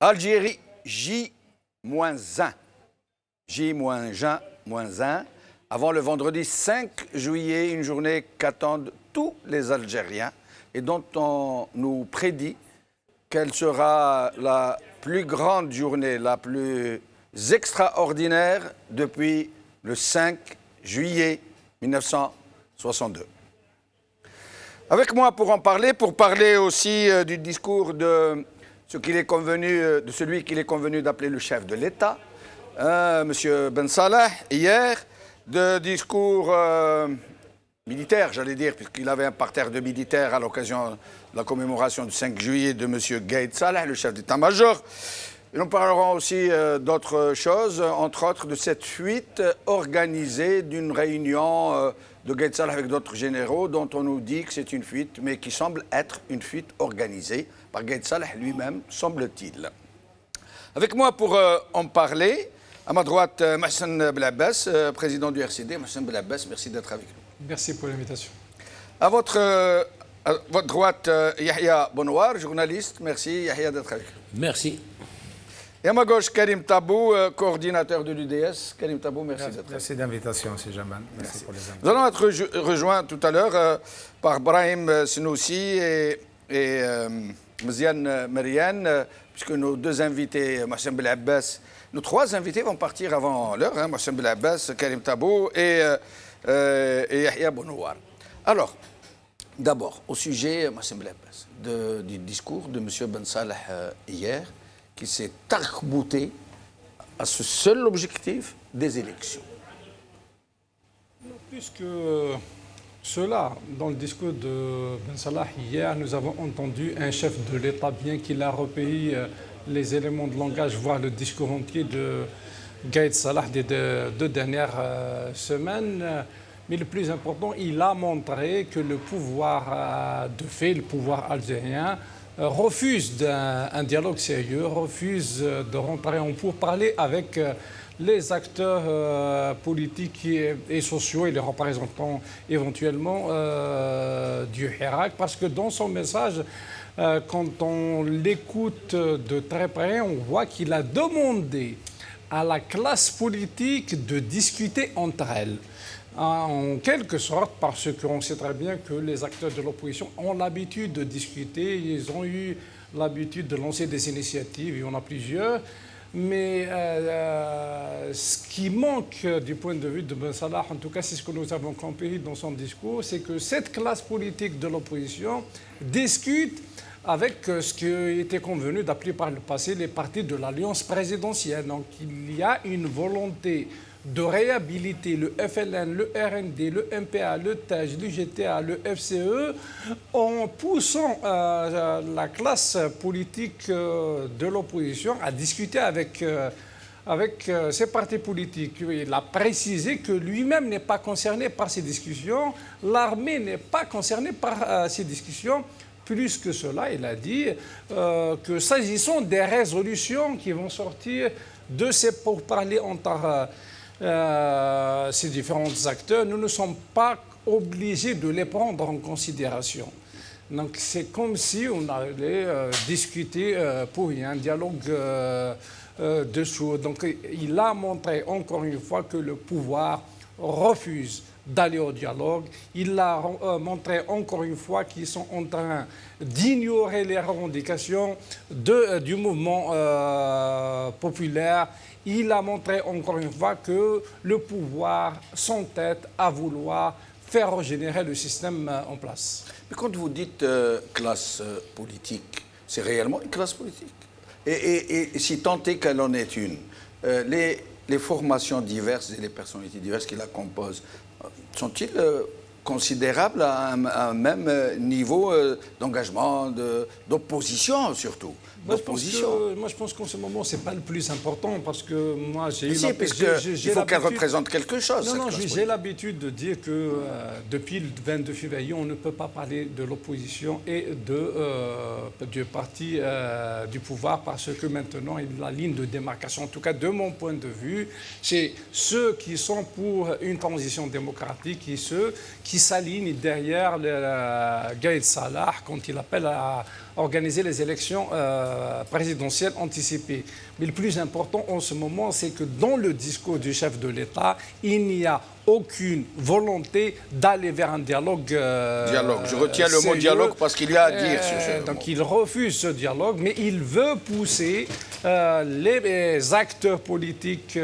Algérie, J-1. J-1, avant le vendredi 5 juillet, une journée qu'attendent tous les Algériens et dont on nous prédit qu'elle sera la plus grande journée, la plus extraordinaire depuis le 5 juillet 1962. Avec moi pour en parler, pour parler aussi du discours de celui qu'il est convenu d'appeler le chef de l'État, M. Ben Salah, hier, de discours militaire, j'allais dire, puisqu'il avait un parterre de militaires à l'occasion de la commémoration du 5 juillet de M. Gaïd Salah, le chef d'état-major. Et nous parlerons aussi d'autres choses, entre autres de cette fuite organisée d'une réunion de Gaïd Salah avec d'autres généraux, dont on nous dit que c'est une fuite, mais qui semble être une fuite organisée par Gaïd Salah lui-même, semble-t-il. Avec moi pour en parler, à ma droite, Mohsen Belabbas, président du RCD. Mohsen Belabbas, merci d'être avec nous. Merci pour l'invitation. À votre droite, Yahya Bonouar, journaliste. Merci, Yahya, d'être avec nous. Merci. Et à ma gauche, Karim Tabou, coordinateur de l'UDS. Karim Tabou, merci d'être avec nous. Merci d'invitation, M. Jaman. Merci pour les invitations. Nous allons être rejoints tout à l'heure par Brahim Senoussi et Mziane Meriane, puisque nos deux invités, Mohsen Belabbas, nos trois invités vont partir avant l'heure, Mohsen Belabbas, Karim Tabou et Yahya Bonouar. Alors, d'abord, au sujet, Mohsen Belabbas, du discours de M. Ben Salah hier, qui s'est arc-bouté à ce seul objectif des élections. Puisque cela, dans le discours de Ben Salah hier, nous avons entendu un chef de l'État, bien qu'il a repayé les éléments de langage, voire le discours entier de Gaïd Salah des deux dernières semaines. Mais le plus important, il a montré que le pouvoir de fait, le pouvoir algérien, refuse un dialogue sérieux, refuse de rentrer en pourparlers avec les acteurs politiques et sociaux et les représentants éventuellement du Hirak, parce que dans son message, quand on l'écoute de très près, on voit qu'il a demandé à la classe politique de discuter entre elles. En quelque sorte, parce qu'on sait très bien que les acteurs de l'opposition ont l'habitude de discuter, ils ont eu l'habitude de lancer des initiatives, il y en a plusieurs. Mais ce qui manque du point de vue de Ben Salah, en tout cas c'est ce que nous avons compris dans son discours, c'est que cette classe politique de l'opposition discute avec ce qui était convenu d'appeler par le passé les partis de l'alliance présidentielle. Donc il y a une volonté de réhabiliter le FLN, le RND, le MPA, le TAJ, le GTA, le FCE, en poussant la classe politique de l'opposition à discuter avec ces partis politiques. Il a précisé que lui-même n'est pas concerné par ces discussions, l'armée n'est pas concernée par ces discussions. Plus que cela, il a dit que s'agissant des résolutions qui vont sortir de ces pourparlers entre ces différents acteurs, nous ne sommes pas obligés de les prendre en considération. Donc c'est comme si on allait discuter pour rien, un dialogue de sourds. Donc il a montré encore une fois que le pouvoir refuse d'aller au dialogue. Il a montré encore une fois qu'ils sont en train d'ignorer les revendications du mouvement populaire. Il a montré encore une fois que le pouvoir s'entête à vouloir faire régénérer le système en place. Mais quand vous dites classe politique, c'est réellement une classe politique. Et si tant est qu'elle en est une, les formations diverses et les personnalités diverses qui la composent, sont-ils considérables à un même niveau d'engagement, d'opposition surtout? Moi, je pense qu'en ce moment, ce n'est pas le plus important parce que moi, j'ai eu il faut qu'elle représente quelque chose. Non, j'ai l'habitude de dire que depuis le 22 février, on ne peut pas parler de l'opposition et du parti du pouvoir parce que maintenant, la ligne de démarcation, en tout cas de mon point de vue, c'est ceux qui sont pour une transition démocratique et ceux qui s'alignent derrière Gaïd Salah quand il appelle à organiser les élections présidentielles anticipées. Mais le plus important en ce moment, c'est que dans le discours du chef de l'État, il n'y a aucune volonté d'aller vers un dialogue. Dialogue. Je retiens le mot sérieux. dialogue parce qu'il y a à dire sur ce Donc mot. il refuse ce dialogue, mais il veut pousser les acteurs politiques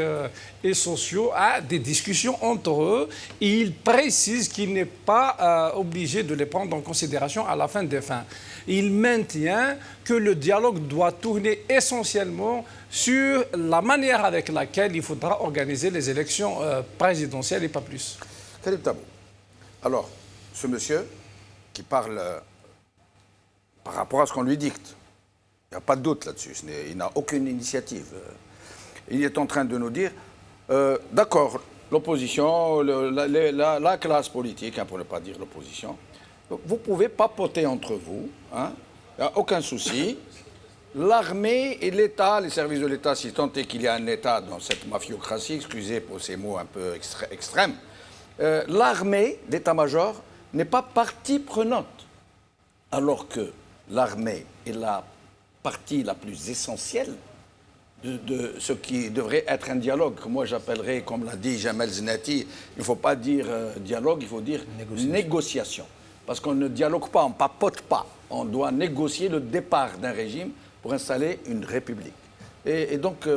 et sociaux à des discussions entre eux. Et il précise qu'il n'est pas obligé de les prendre en considération à la fin des fins. Il maintient que le dialogue doit tourner essentiellement sur la manière avec laquelle il faudra organiser les élections présidentielles et pas plus. Khalid Tabou. Alors, ce monsieur qui parle par rapport à ce qu'on lui dicte, il n'y a pas de doute là-dessus, il n'a aucune initiative. Il est en train de nous dire, d'accord, l'opposition, la classe politique, hein, pour ne pas dire l'opposition, vous pouvez papoter entre vous, hein, il n'y a aucun souci. L'armée et l'État, les services de l'État, si tant est qu'il y a un État dans cette mafiocratie, excusez pour ces mots un peu extrêmes, l'armée d'état-major n'est pas partie prenante. Alors que l'armée est la partie la plus essentielle de ce qui devrait être un dialogue, que moi j'appellerais, comme l'a dit Jamel Zenati, il ne faut pas dire dialogue, il faut dire négociation. Parce qu'on ne dialogue pas, on ne papote pas. On doit négocier le départ d'un régime pour installer une république. Et donc,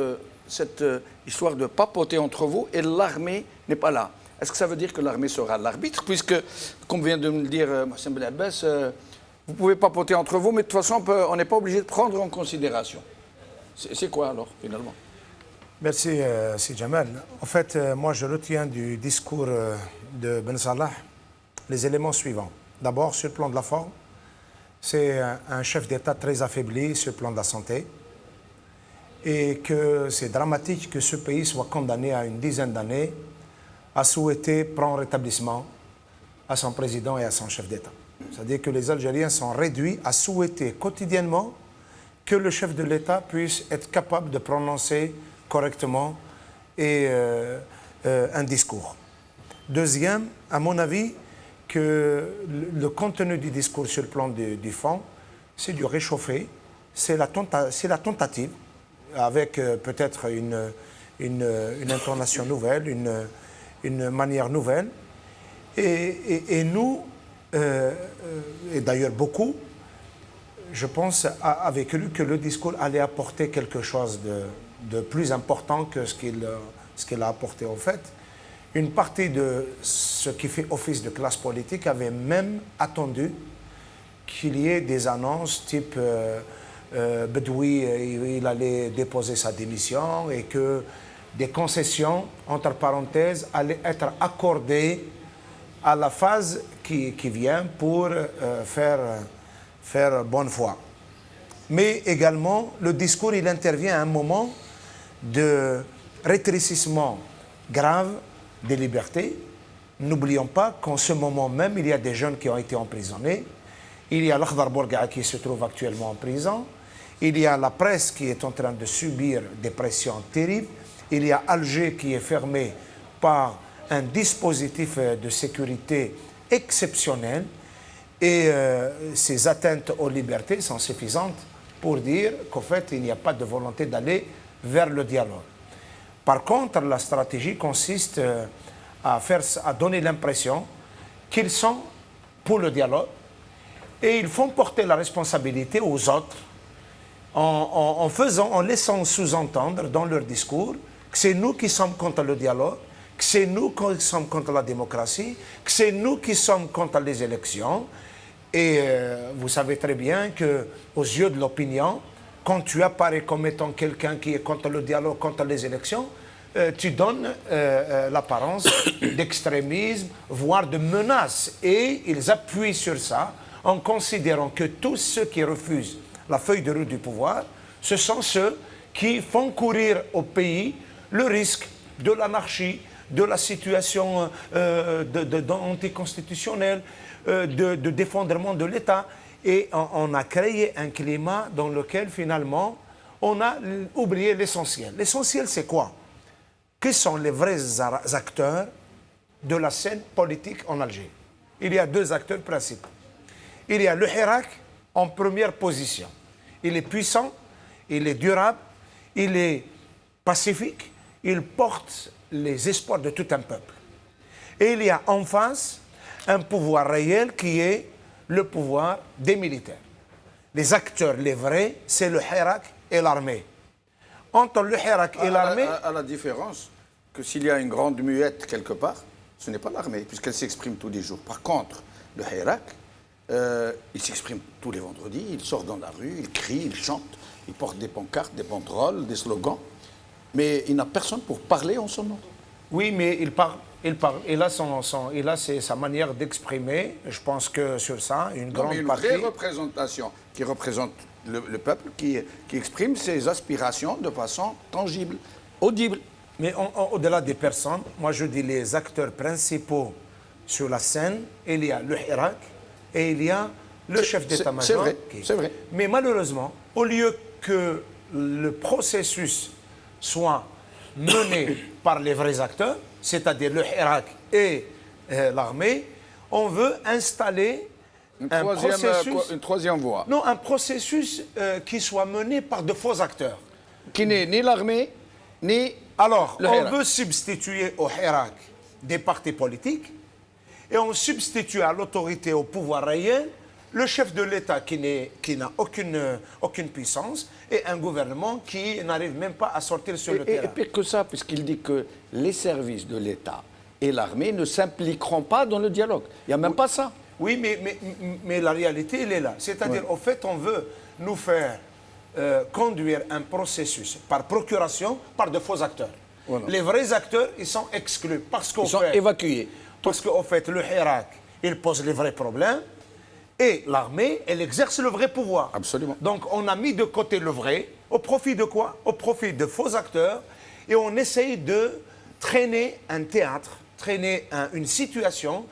cette histoire de papoter entre vous, et l'armée n'est pas là. Est-ce que ça veut dire que l'armée sera l'arbitre? Puisque, comme vient de me le dire Mohsen Ben Abbas, vous pouvez papoter entre vous, mais de toute façon, on n'est pas obligé de prendre en considération. C'est quoi alors, finalement? Merci, Si Jamal. En fait, moi, je retiens du discours de Ben Salah les éléments suivants. D'abord, sur le plan de la forme, c'est un chef d'État très affaibli sur le plan de la santé et que c'est dramatique que ce pays soit condamné à une dizaine d'années à souhaiter prendre rétablissement à son président et à son chef d'État. C'est-à-dire que les Algériens sont réduits à souhaiter quotidiennement que le chef de l'État puisse être capable de prononcer correctement un discours. Deuxième, à mon avis, que le contenu du discours sur le plan du fond, c'est du réchauffé, c'est la tentative, avec peut-être une intonation nouvelle, une manière nouvelle. Et nous, et d'ailleurs beaucoup, je pense, avaient cru que le discours allait apporter quelque chose de plus important que ce qu'il a apporté en fait. Une partie de ce qui fait office de classe politique avait même attendu qu'il y ait des annonces type Bedoui, il allait déposer sa démission et que des concessions, entre parenthèses, allaient être accordées à la phase qui vient pour faire bonne foi. Mais également, le discours, il intervient à un moment de rétrécissement grave des libertés. N'oublions pas qu'en ce moment même, il y a des jeunes qui ont été emprisonnés. Il y a l'Akhdar Bourga'a qui se trouve actuellement en prison. Il y a la presse qui est en train de subir des pressions terribles. Il y a Alger qui est fermé par un dispositif de sécurité exceptionnel. Et ces atteintes aux libertés sont suffisantes pour dire qu'en fait, il n'y a pas de volonté d'aller vers le dialogue. Par contre, la stratégie consiste à donner l'impression qu'ils sont pour le dialogue et ils font porter la responsabilité aux autres en laissant sous-entendre dans leur discours que c'est nous qui sommes contre le dialogue, que c'est nous qui sommes contre la démocratie, que c'est nous qui sommes contre les élections. Et vous savez très bien qu'aux yeux de l'opinion, quand tu apparais comme étant quelqu'un qui est contre le dialogue, contre les élections, tu donnes l'apparence d'extrémisme, voire de menace. Et ils appuient sur ça en considérant que tous ceux qui refusent la feuille de route du pouvoir, ce sont ceux qui font courir au pays le risque de l'anarchie, de la situation anticonstitutionnelle, de défendrement de l'État. Et on a créé un climat dans lequel, finalement, on a oublié l'essentiel. L'essentiel, c'est quoi? Quels sont les vrais acteurs de la scène politique en Algérie? Il y a deux acteurs principaux. Il y a le Hirak en première position. Il est puissant, il est durable, il est pacifique, il porte les espoirs de tout un peuple. Et il y a en face un pouvoir réel qui est le pouvoir des militaires. Les acteurs, les vrais, c'est le Hirak et l'armée. Entre le Hirak et l'armée... À la différence que s'il y a une grande muette quelque part, ce n'est pas l'armée, puisqu'elle s'exprime tous les jours. Par contre, le Hirak, il s'exprime tous les vendredis, il sort dans la rue, il crie, il chante, il porte des pancartes, des banderoles, des slogans, mais il n'a personne pour parler en son nom. Oui, mais il parle. Il a, sa manière d'exprimer. Je pense que sur ça, une grande partie... Une vraie représentation qui représente le peuple, qui exprime ses aspirations de façon tangible, audible. Mais au-delà des personnes, moi je dis les acteurs principaux sur la scène, il y a le Hirak et il y a le chef d'état-major. C'est vrai. Mais malheureusement, au lieu que le processus soit mené par les vrais acteurs, c'est-à-dire le Hirak et l'armée, on veut installer une troisième voie. Non, un processus qui soit mené par de faux acteurs. Qui n'est ni l'armée, ni Alors, le on Hirak. veut substituer au Hirak des partis politiques et on substitue à l'autorité, au pouvoir réel, le chef de l'État qui n'a aucune puissance et un gouvernement qui n'arrive même pas à sortir sur le terrain. Et pire que ça, puisqu'il dit que les services de l'État et l'armée ne s'impliqueront pas dans le dialogue. Il n'y a même pas ça. Oui, mais la réalité, elle est là. C'est-à-dire, au fait, on veut nous faire conduire un processus par procuration par de faux acteurs. Voilà. Les vrais acteurs, ils sont exclus. Ils sont évacués. Parce qu'au fait, le Hirak, il pose les vrais problèmes. Et l'armée, elle exerce le vrai pouvoir. Absolument. Donc on a mis de côté le vrai, au profit de quoi? Au profit de faux acteurs. Et on essaye de traîner un théâtre, traîner une situation.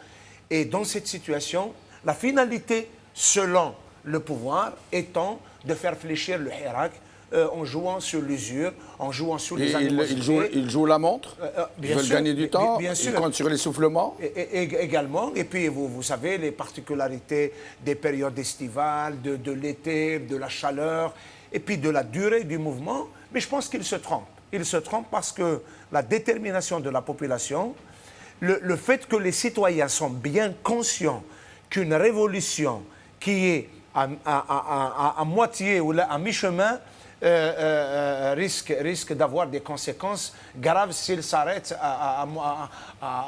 Et dans cette situation, la finalité, selon le pouvoir, étant de faire fléchir le Hirak en jouant sur l'usure, en jouant sur les animosités. Il joue la montre, ils veulent gagner du temps, bien sûr. ils comptent sur l'essoufflement. Également, et puis vous savez les particularités des périodes estivales, de l'été, de la chaleur, et puis de la durée du mouvement. Mais je pense qu'il se trompe. Il se trompe parce que la détermination de la population, le fait que les citoyens sont bien conscients qu'une révolution qui est à moitié ou à mi-chemin risque d'avoir des conséquences graves s'il s'arrête à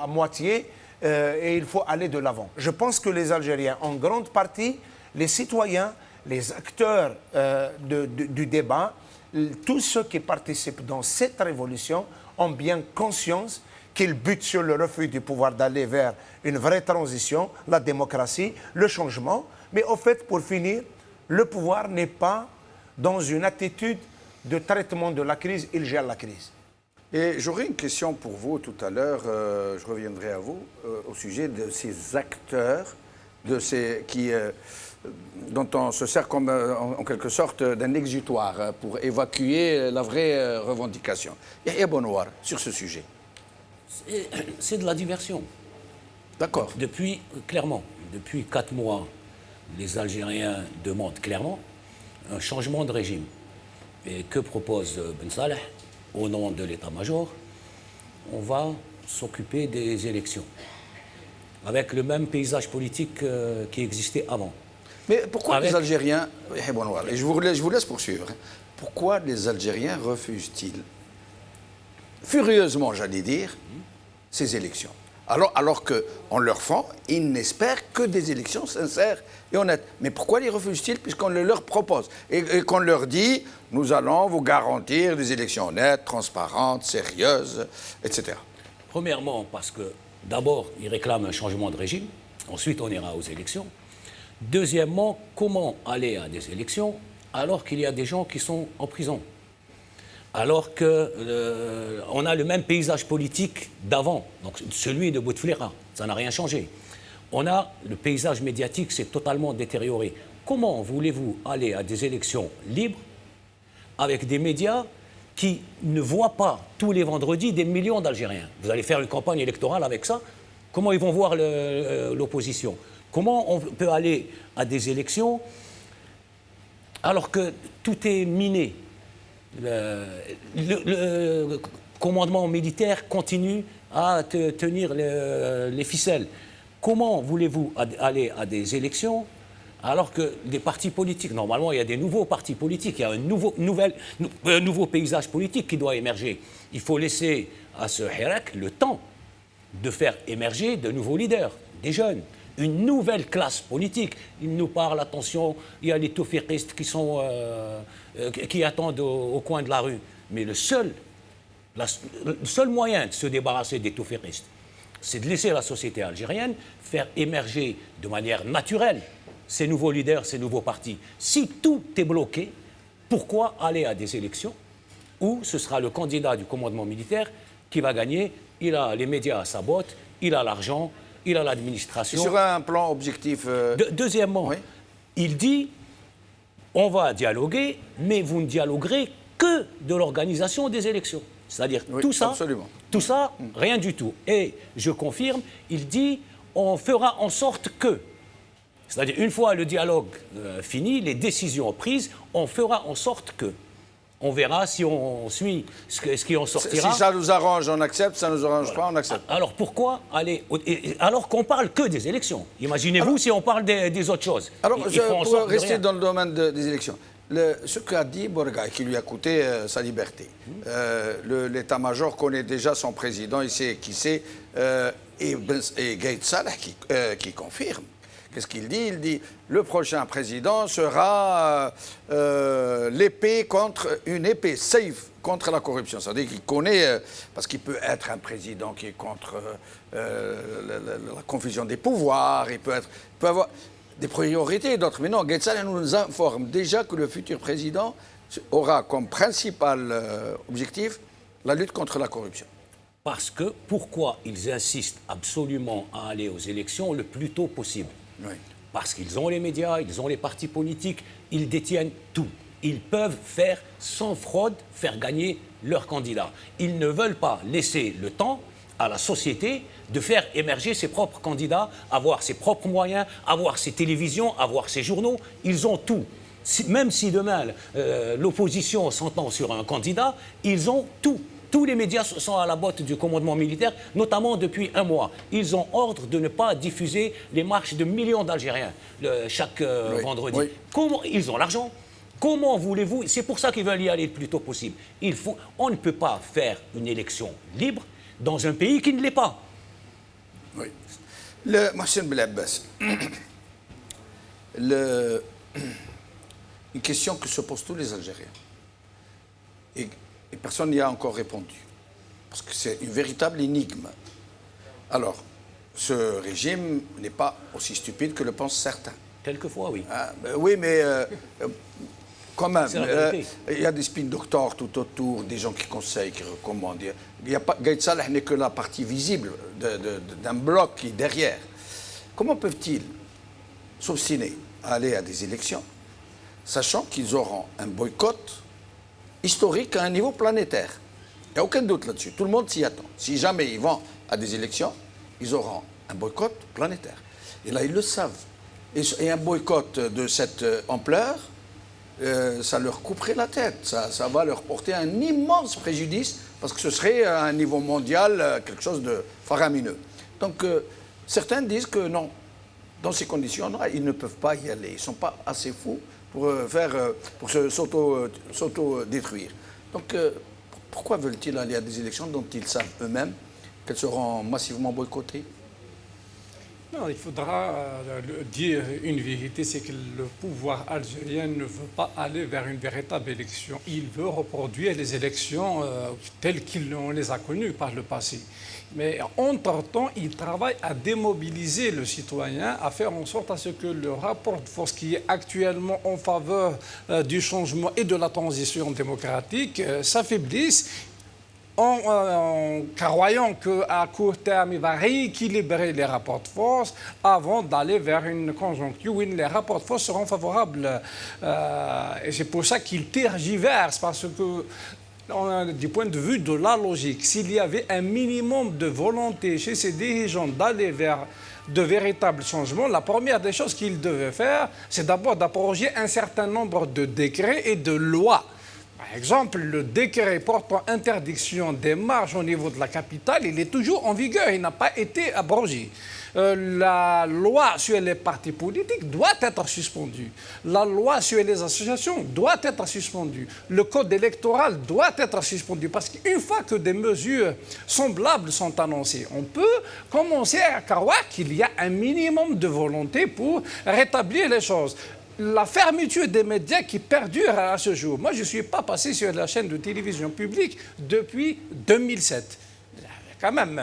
moitié et il faut aller de l'avant. Je pense que les Algériens, en grande partie, les citoyens, les acteurs du débat, tous ceux qui participent dans cette révolution ont bien conscience qu'ils butent sur le refus du pouvoir d'aller vers une vraie transition, la démocratie, le changement. Mais au fait, pour finir, le pouvoir n'est pas dans une attitude de traitement de la crise, il gère la crise. Et j'aurais une question pour vous tout à l'heure, je reviendrai à vous, au sujet de ces acteurs, dont on se sert comme, en quelque sorte d'un exutoire pour évacuer la vraie revendication. Yahya Bonouar, sur ce sujet. C'est de la diversion. D'accord. Depuis 4 mois, les Algériens demandent clairement un changement de régime. Et que propose Ben Saleh? Au nom de l'état-major, on va s'occuper des élections, avec le même paysage politique qui existait avant. Mais pourquoi les Algériens, et je vous laisse poursuivre, pourquoi les Algériens refusent-ils, furieusement j'allais dire, ces élections? Alors qu'en leur fond, ils n'espèrent que des élections sincères et honnêtes. Mais pourquoi les refusent-ils puisqu'on le leur propose et qu'on leur dit « nous allons vous garantir des élections honnêtes, transparentes, sérieuses, etc. » Premièrement, parce que d'abord, ils réclament un changement de régime. Ensuite, on ira aux élections. Deuxièmement, comment aller à des élections alors qu'il y a des gens qui sont en prison? Alors qu'on a le même paysage politique d'avant, donc celui de Bouteflika, ça n'a rien changé. On a le paysage médiatique, c'est totalement détérioré. Comment voulez-vous aller à des élections libres avec des médias qui ne voient pas tous les vendredis des millions d'Algériens? Vous allez faire une campagne électorale avec ça? Comment ils vont voir l'opposition? Comment on peut aller à des élections alors que tout est miné. Le commandement militaire continue à tenir les ficelles. Comment voulez-vous aller à des élections alors que des partis politiques, normalement il y a des nouveaux partis politiques, il y a un nouveau paysage politique qui doit émerger. Il faut laisser à ce Hirak le temps de faire émerger de nouveaux leaders, des jeunes, une nouvelle classe politique. Il nous parle, attention, il y a les toufiqistes qui attendent au coin de la rue. Mais le seul moyen de se débarrasser des toufiqistes, c'est de laisser la société algérienne faire émerger de manière naturelle ces nouveaux leaders, ces nouveaux partis. Si tout est bloqué, pourquoi aller à des élections où ce sera le candidat du commandement militaire qui va gagner? Il a les médias à sa botte, il a l'argent, il a l'administration. Sur un plan objectif... Deuxièmement, oui. Il dit, on va dialoguer, mais vous ne dialoguerez que de l'organisation des élections. C'est-à-dire oui, tout ça, absolument. Tout ça, rien du tout. Et je confirme, il dit, on fera en sorte que... C'est-à-dire, une fois le dialogue fini, les décisions prises, on fera en sorte que. On verra si on suit ce qui en sortira. Si ça nous arrange, on accepte. Ça ne nous arrange pas, on accepte. Alors pourquoi aller... Alors qu'on parle que des élections. Imaginez-vous si on parle des autres choses. Alors, pour rester dans dans le domaine des élections, ce qu'a dit Bourgaï, qui lui a coûté sa liberté, l'état-major connaît déjà son président, il sait qui c'est, et Gaït Salah qui confirme. Qu'est-ce qu'il dit? Il dit le prochain président sera l'épée contre une épée safe contre la corruption. C'est-à-dire qu'il connaît, parce qu'il peut être un président qui est contre la confusion des pouvoirs, il peut avoir des priorités et d'autres. Mais non, Gaït Salah nous informe déjà que le futur président aura comme principal objectif la lutte contre la corruption. Parce que pourquoi ils insistent absolument à aller aux élections le plus tôt possible? Oui. Parce qu'ils ont les médias, ils ont les partis politiques, ils détiennent tout. Ils peuvent faire sans fraude, faire gagner leurs candidats. Ils ne veulent pas laisser le temps à la société de faire émerger ses propres candidats, avoir ses propres moyens, avoir ses télévisions, avoir ses journaux. Ils ont tout. Même si demain l'opposition s'entend sur un candidat, ils ont tout. Tous les médias sont à la botte du commandement militaire, notamment depuis un mois. Ils ont ordre de ne pas diffuser les marches de millions d'Algériens chaque vendredi. Oui. Comment ils ont l'argent? Comment voulez-vous? C'est pour ça qu'ils veulent y aller le plus tôt possible. On ne peut pas faire une élection libre dans un pays qui ne l'est pas. Oui. Mohsen Belabbas, une question que se posent tous les Algériens. Et personne n'y a encore répondu. Parce que c'est une véritable énigme. Alors, ce régime n'est pas aussi stupide que le pensent certains. Quelquefois, oui. Oui, mais quand même, il y a des spin doctors tout autour, des gens qui conseillent, qui recommandent. Gaït Salah n'est que la partie visible d'un bloc qui est derrière. Comment peuvent-ils s'obstiner à aller à des élections, sachant qu'ils auront un boycott historique à un niveau planétaire? Il n'y a aucun doute là-dessus. Tout le monde s'y attend. Si jamais ils vont à des élections, ils auront un boycott planétaire. Et là, ils le savent. Et un boycott de cette ampleur, ça leur couperait la tête. Ça va leur porter un immense préjudice parce que ce serait à un niveau mondial quelque chose de faramineux. Donc, certains disent que non. Dans ces conditions-là, ils ne peuvent pas y aller. Ils ne sont pas assez fous pour s'auto-détruire. Donc, pourquoi veulent-ils aller à des élections dont ils savent eux-mêmes qu'elles seront massivement boycottées? Non, il faudra dire une vérité, c'est que le pouvoir algérien ne veut pas aller vers une véritable élection. Il veut reproduire les élections telles qu'on les a connues par le passé. Mais entre-temps, il travaille à démobiliser le citoyen, à faire en sorte à ce que le rapport de force qui est actuellement en faveur du changement et de la transition démocratique s'affaiblisse, en croyant qu'à court terme, il va rééquilibrer les rapports de force avant d'aller vers une conjoncture où les rapports de force seront favorables. Et c'est pour ça qu'il tergiverse, parce que du point de vue de la logique, s'il y avait un minimum de volonté chez ces dirigeants d'aller vers de véritables changements, la première des choses qu'ils devaient faire, c'est d'abord d'abroger un certain nombre de décrets et de lois. Par exemple, le décret portant interdiction des marches au niveau de la capitale, il est toujours en vigueur, il n'a pas été abrogé. La loi sur les partis politiques doit être suspendue. La loi sur les associations doit être suspendue. Le code électoral doit être suspendu. Parce qu'une fois que des mesures semblables sont annoncées, on peut commencer à croire qu'il y a un minimum de volonté pour rétablir les choses. La fermeture des médias qui perdure à ce jour. Moi, je ne suis pas passé sur la chaîne de télévision publique depuis 2007. Quand même,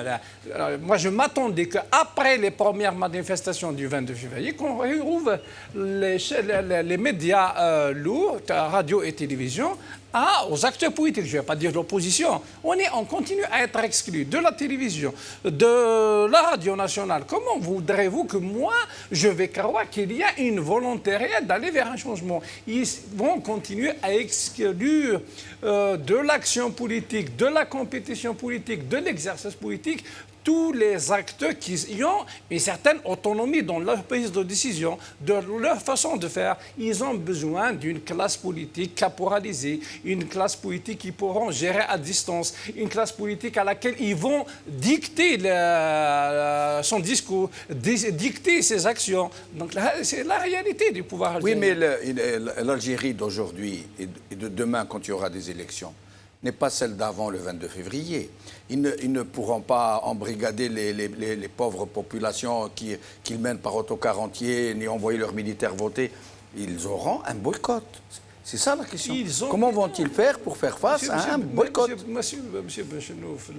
moi je m'attendais qu'après les premières manifestations du 22 février, qu'on rouvre les médias lourds, radio et télévision, aux acteurs politiques, je ne vais pas dire l'opposition. On continue à être exclus de la télévision, de la radio nationale. Comment voudrez-vous que moi, je vais croire qu'il y a une volonté réelle d'aller vers un changement? Ils vont continuer à exclure de l'action politique, de la compétition politique, de l'exercice politique, tous les acteurs qui ont une certaine autonomie dans leur prise de décision, de leur façon de faire. Ils ont besoin d'une classe politique caporalisée, une classe politique qui pourront gérer à distance, une classe politique à laquelle ils vont dicter son discours, dicter ses actions. Donc c'est la réalité du pouvoir algérien. Oui, mais l'Algérie d'aujourd'hui et de demain, quand il y aura des élections, n'est pas celle d'avant le 22 février. Ils ne pourront pas embrigader les pauvres populations qu'ils mènent par autocar entier, ni envoyer leurs militaires voter. Ils auront un boycott. C'est ça la question. Comment vont-ils faire pour faire face à un boycott? Monsieur Benchenouf,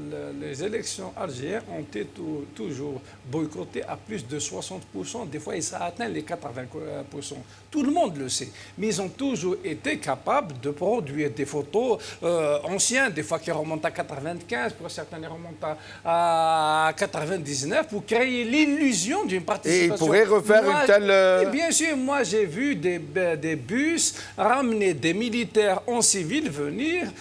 les élections algériennes ont été toujours boycottées à plus de 60%. Des fois, ça atteint les 80%. Tout le monde le sait. Mais ils ont toujours été capables de produire des photos anciennes, des fois qui remontent à 95, pour certains qui remontent à 99, pour créer l'illusion d'une participation. Et ils pourraient refaire une telle... Et bien sûr, moi j'ai vu des bus ramener des militaires en civil venir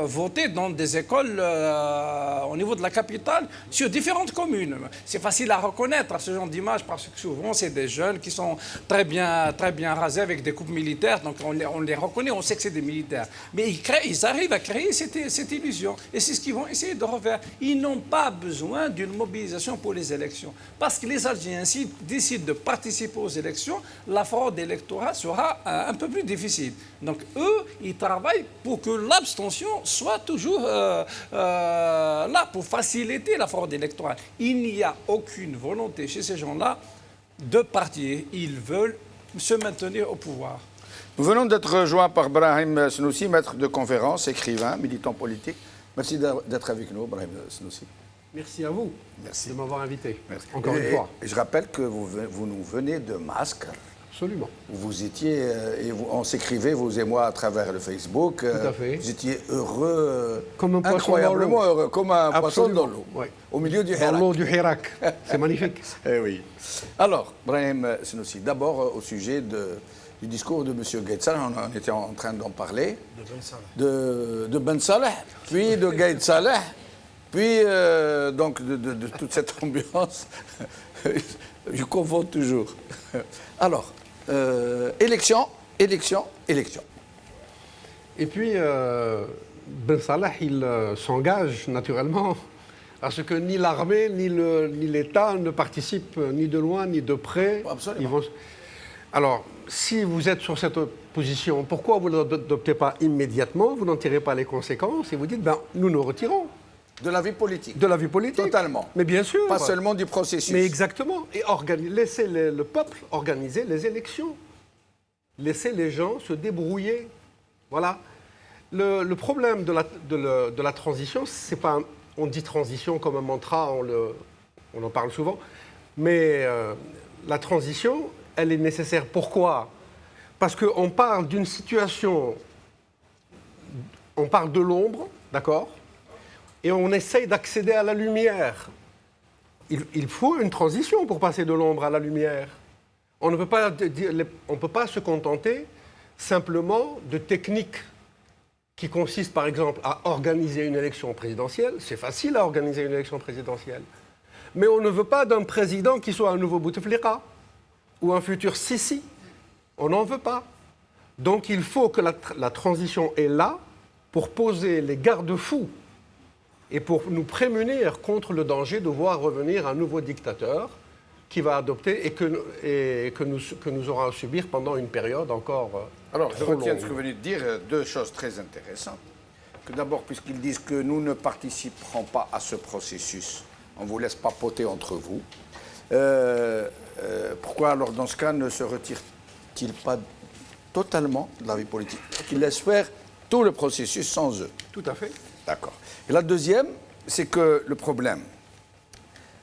voter dans des écoles au niveau de la capitale sur différentes communes. C'est facile à reconnaître ce genre d'image parce que souvent c'est des jeunes qui sont très bien rasés avec des coupes militaires, donc on les reconnaît, on sait que c'est des militaires. Mais ils arrivent à créer cette illusion et c'est ce qu'ils vont essayer de refaire. Ils n'ont pas besoin d'une mobilisation pour les élections parce que les Algériens, s'ils décident de participer aux élections, la fraude électorale sera un peu plus difficile. Donc eux, ils travaillent pour que l'abstention soit toujours là, pour faciliter la fraude électorale. Il n'y a aucune volonté chez ces gens-là de partir. Ils veulent se maintenir au pouvoir. Nous venons d'être rejoints par Brahim Snoussi, maître de conférence, écrivain, militant politique. Merci d'être avec nous, Brahim Snoussi. Merci à vous. Merci De m'avoir invité. Merci. Encore une fois. Et je rappelle que vous nous venez de Masque. Absolument. Vous étiez, on s'écrivait, vous et moi, à travers le Facebook. Tout à fait. Vous étiez heureux, Comme un poisson incroyablement dans l'eau. heureux, comme un poisson Absolument. dans l'eau, Oui. au milieu du Dans Hirak. l'eau du Hirak. C'est magnifique. Eh oui. Alors, Brahim Snoussi, d'abord au sujet du discours de M. Gaïd Salah, on était en train d'en parler. De Ben Salah, puis de Gaïd Salah, puis donc de toute cette ambiance. Je confonds toujours. Alors, élection. Et puis, Ben Salah, il s'engage naturellement, parce que ni l'armée, ni l'État ne participent ni de loin, ni de près. Absolument. Alors, si vous êtes sur cette position, pourquoi vous ne l'adoptez pas immédiatement, vous n'en tirez pas les conséquences et vous dites, nous nous retirons. De la vie politique. De la vie politique. Totalement. Mais bien sûr. Pas seulement du processus. Mais exactement. Et laissez le peuple organiser les élections. Laissez les gens se débrouiller. Voilà. Le problème de la transition, c'est pas... On dit transition comme un mantra, on en parle souvent. Mais la transition, elle est nécessaire. Pourquoi? Parce qu'on parle d'une situation... On parle de l'ombre, d'accord? Et on essaye d'accéder à la lumière. Il faut une transition pour passer de l'ombre à la lumière. On ne peut pas se contenter simplement de techniques qui consiste par exemple à organiser une élection présidentielle. C'est facile à organiser une élection présidentielle. Mais on ne veut pas d'un président qui soit un nouveau Bouteflika ou un futur Sisi. On n'en veut pas. Donc il faut que la transition est là pour poser les garde-fous et pour nous prémunir contre le danger de voir revenir un nouveau dictateur qui va adopter et que nous aurons à subir pendant une période encore Alors, je trop retiens longue. ce que vous venez de dire, deux choses très intéressantes. Que d'abord, puisqu'ils disent que nous ne participerons pas à ce processus, on ne vous laisse pas poter entre vous, pourquoi alors, dans ce cas, ne se retire-t-il pas totalement de la vie politique? Qu'ils laissent faire tout le processus sans eux. Tout à fait. D'accord. Et la deuxième, c'est que le problème,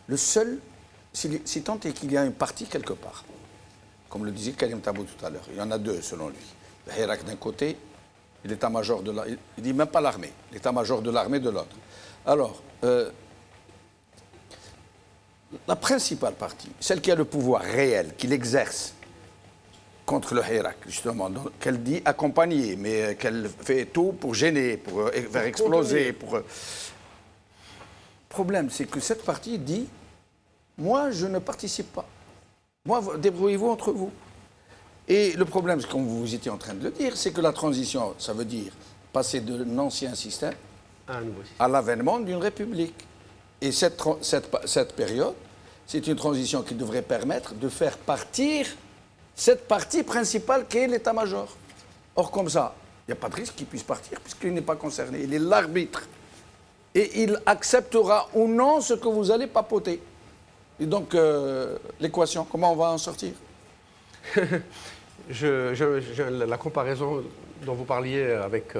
le seul, si tant est qu'il y a un parti quelque part, comme le disait Karim Tabou tout à l'heure, il y en a deux selon lui. Le Hirak d'un côté, et l'état-major de l'armée. Il ne dit même pas l'armée, l'état-major de l'armée de l'autre. Alors, la principale partie, celle qui a le pouvoir réel, qui l'exerce contre le Hirak, justement, qu'elle dit accompagner, mais qu'elle fait tout pour gêner, pour faire exploser. Le problème, c'est que cette partie dit « Moi, je ne participe pas. Moi, débrouillez-vous entre vous. » Et le problème, comme vous étiez en train de le dire, c'est que la transition, ça veut dire passer d'un ancien système Un nouveau système. à l'avènement d'une république. Et cette période, c'est une transition qui devrait permettre de faire partir cette partie principale qui est l'état-major. Or, comme ça, il n'y a pas de risque qu'il puisse partir puisqu'il n'est pas concerné. Il est l'arbitre. Et il acceptera ou non ce que vous allez papoter. Et donc, l'équation, comment on va en sortir? La comparaison dont vous parliez avec...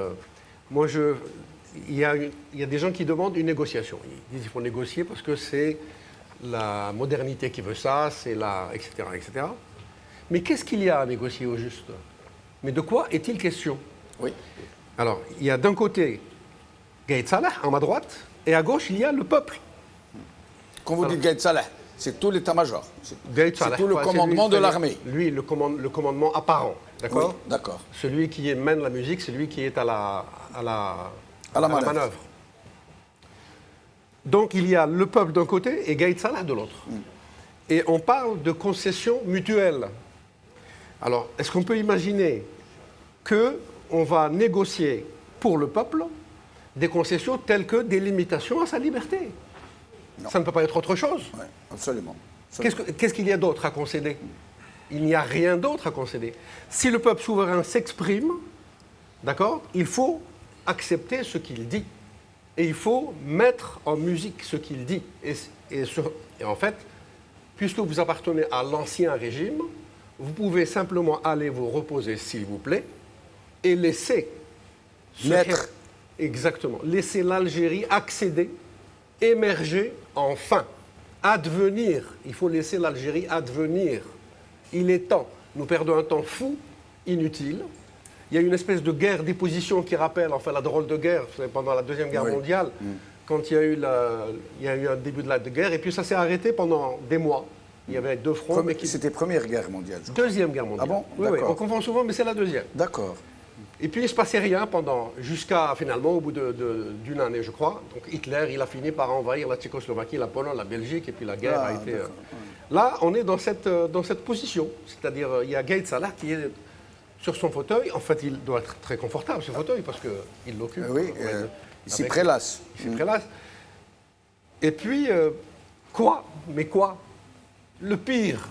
il y a des gens qui demandent une négociation. Ils disent qu'il faut négocier parce que c'est la modernité qui veut ça, c'est la... etc., etc. Mais qu'est-ce qu'il y a à négocier au juste? Mais de quoi est-il question? Oui. Alors, il y a d'un côté Gaïd Salah, à ma droite, et à gauche, il y a le peuple. Quand vous dites Gaïd Salah, c'est tout l'état-major. C'est Gaïd Salah, tout le commandement de l'armée. Lui, le commandement apparent, d'accord? Oui, d'accord. Celui qui mène la musique, c'est lui qui est à la manœuvre. Donc, il y a le peuple d'un côté et Gaïd Salah de l'autre. Et on parle de concessions mutuelles. Alors, est-ce qu'on peut imaginer qu'on va négocier pour le peuple des concessions telles que des limitations à sa liberté? Non. Ça ne peut pas être autre chose. Oui, absolument. Qu'est-ce qu'il y a d'autre à concéder? Il n'y a rien d'autre à concéder. Si le peuple souverain s'exprime, d'accord, il faut accepter ce qu'il dit. Et il faut mettre en musique ce qu'il dit. Et en fait, puisque vous appartenez à l'ancien régime, vous pouvez simplement aller vous reposer, s'il vous plaît, et laisser... Mettre. Exactement. Laisser l'Algérie accéder, émerger, enfin, advenir. Il faut laisser l'Algérie advenir. Il est temps. Nous perdons un temps fou, inutile. Il y a une espèce de guerre des positions qui rappelle, enfin, la drôle de guerre pendant la Deuxième Guerre mondiale, quand il y a eu un début de la guerre, et puis ça s'est arrêté pendant des mois. Il y avait deux fronts. C'était Première Guerre mondiale, je crois. Deuxième Guerre mondiale. Ah bon? Oui, D'accord. on confond souvent, mais c'est la deuxième. D'accord. Et puis il ne se passait rien jusqu'à finalement, au bout d'une année, je crois. Donc Hitler, il a fini par envahir la Tchécoslovaquie, la Pologne, la Belgique, et puis la guerre a été... Là, on est dans cette position. C'est-à-dire, il y a Gaïd Salah qui est sur son fauteuil. En fait, il doit être très confortable, ce fauteuil, parce qu'il l'occupe. Oui, il s'y prélasse. Il s'y prélasse. Et puis, quoi? Mais quoi? Le pire,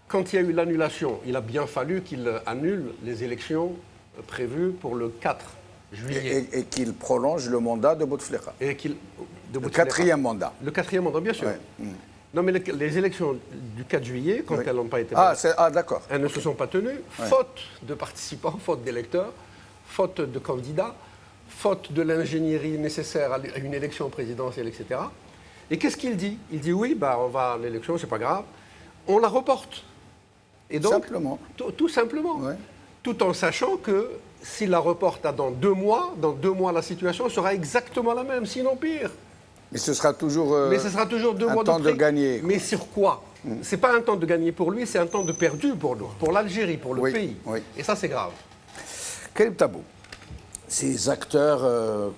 quand il y a eu l'annulation, il a bien fallu qu'il annule les élections prévues pour le 4 juillet. Et qu'il prolonge le mandat de Bouteflika. Le quatrième mandat. Le quatrième mandat, bien sûr. Ouais. Non, mais les élections du 4 juillet, quand elles n'ont pas été... d'accord. Elles ne se sont pas tenues, faute de participants, faute d'électeurs, faute de candidats, faute de l'ingénierie nécessaire à une élection présidentielle, etc. Et qu'est-ce qu'il dit? Il dit oui, on va à l'élection, c'est pas grave. On la reporte. Et donc, simplement. Tout simplement. Ouais. Tout en sachant que s'il la reporte dans 2 mois, la situation sera exactement la même, sinon pire. Mais ce sera toujours, Mais ce sera toujours 2 mois un temps de gagner. Mais sur quoi? C'est pas un temps de gagner pour lui, c'est un temps de perdu pour nous, pour l'Algérie, pour le pays. Oui. Et ça, c'est grave. Karim Tabou, ces acteurs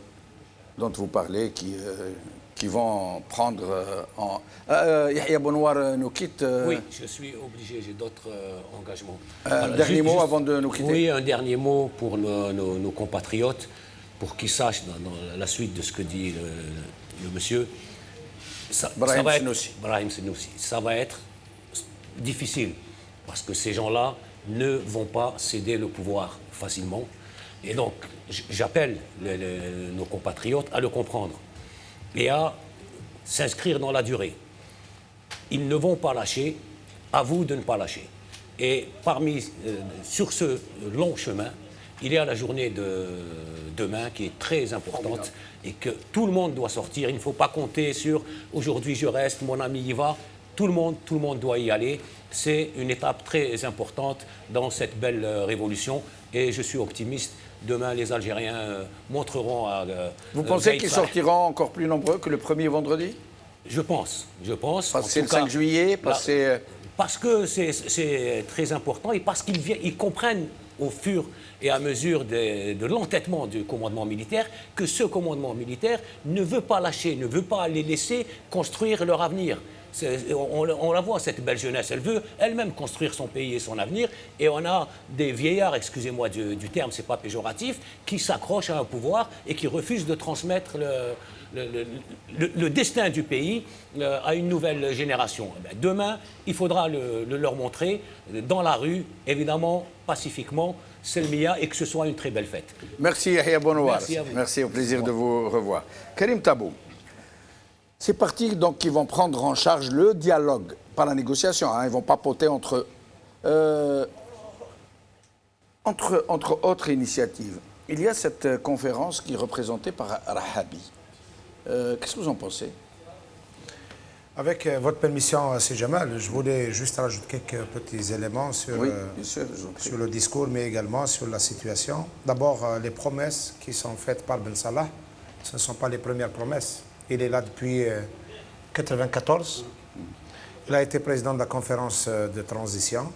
dont vous parlez qui vont prendre en... Yahya Bounoir nous quitte. Oui, je suis obligé, j'ai d'autres engagements. Dernier mot avant de nous quitter. Oui, un dernier mot pour nos compatriotes, pour qu'ils sachent dans la suite de ce que dit le monsieur. Brahim Senoussi. Brahim Senoussi. Ça va être difficile, parce que ces gens-là ne vont pas céder le pouvoir facilement. Et donc, j'appelle nos compatriotes à le comprendre et à s'inscrire dans la durée. Ils ne vont pas lâcher, à vous de ne pas lâcher. Et sur ce long chemin, il y a la journée de demain qui est très importante et que tout le monde doit sortir. Il ne faut pas compter sur « aujourd'hui je reste, mon ami y va ». Tout le monde doit y aller. C'est une étape très importante dans cette belle révolution et je suis optimiste. Demain, les Algériens montreront à... Vous pensez qu'ils sortiront encore plus nombreux que le premier vendredi? Je pense. Passer le 5 juillet, passer... Parce que c'est très important et parce qu'ils comprennent au fur et à mesure de l'entêtement du commandement militaire que ce commandement militaire ne veut pas lâcher, ne veut pas les laisser construire leur avenir. On la voit, cette belle jeunesse, elle veut elle-même construire son pays et son avenir, et on a des vieillards, excusez-moi du terme, c'est pas péjoratif, qui s'accrochent à un pouvoir et qui refusent de transmettre le destin du pays à une nouvelle génération. Demain, il faudra le leur montrer dans la rue, évidemment, pacifiquement, Selmia, et que ce soit une très belle fête. Merci Yahya Bounoir. Merci à vous. Merci, au plaisir de vous revoir. Karim Tabou. Ces partis donc, qui vont prendre en charge le dialogue, pas la négociation, hein, ils ne vont pas poter entre autres initiatives. Il y a cette conférence qui est représentée par Rahabi. Qu'est-ce que vous en pensez? Avec votre permission, c'est Jamal, je voulais juste rajouter quelques petits éléments sur, Oui, bien sûr, je vous en prie. sur le discours, mais également sur la situation. D'abord, les promesses qui sont faites par Ben Salah, ce ne sont pas les premières promesses. Il est là depuis 1994. Il a été président de la conférence de transition.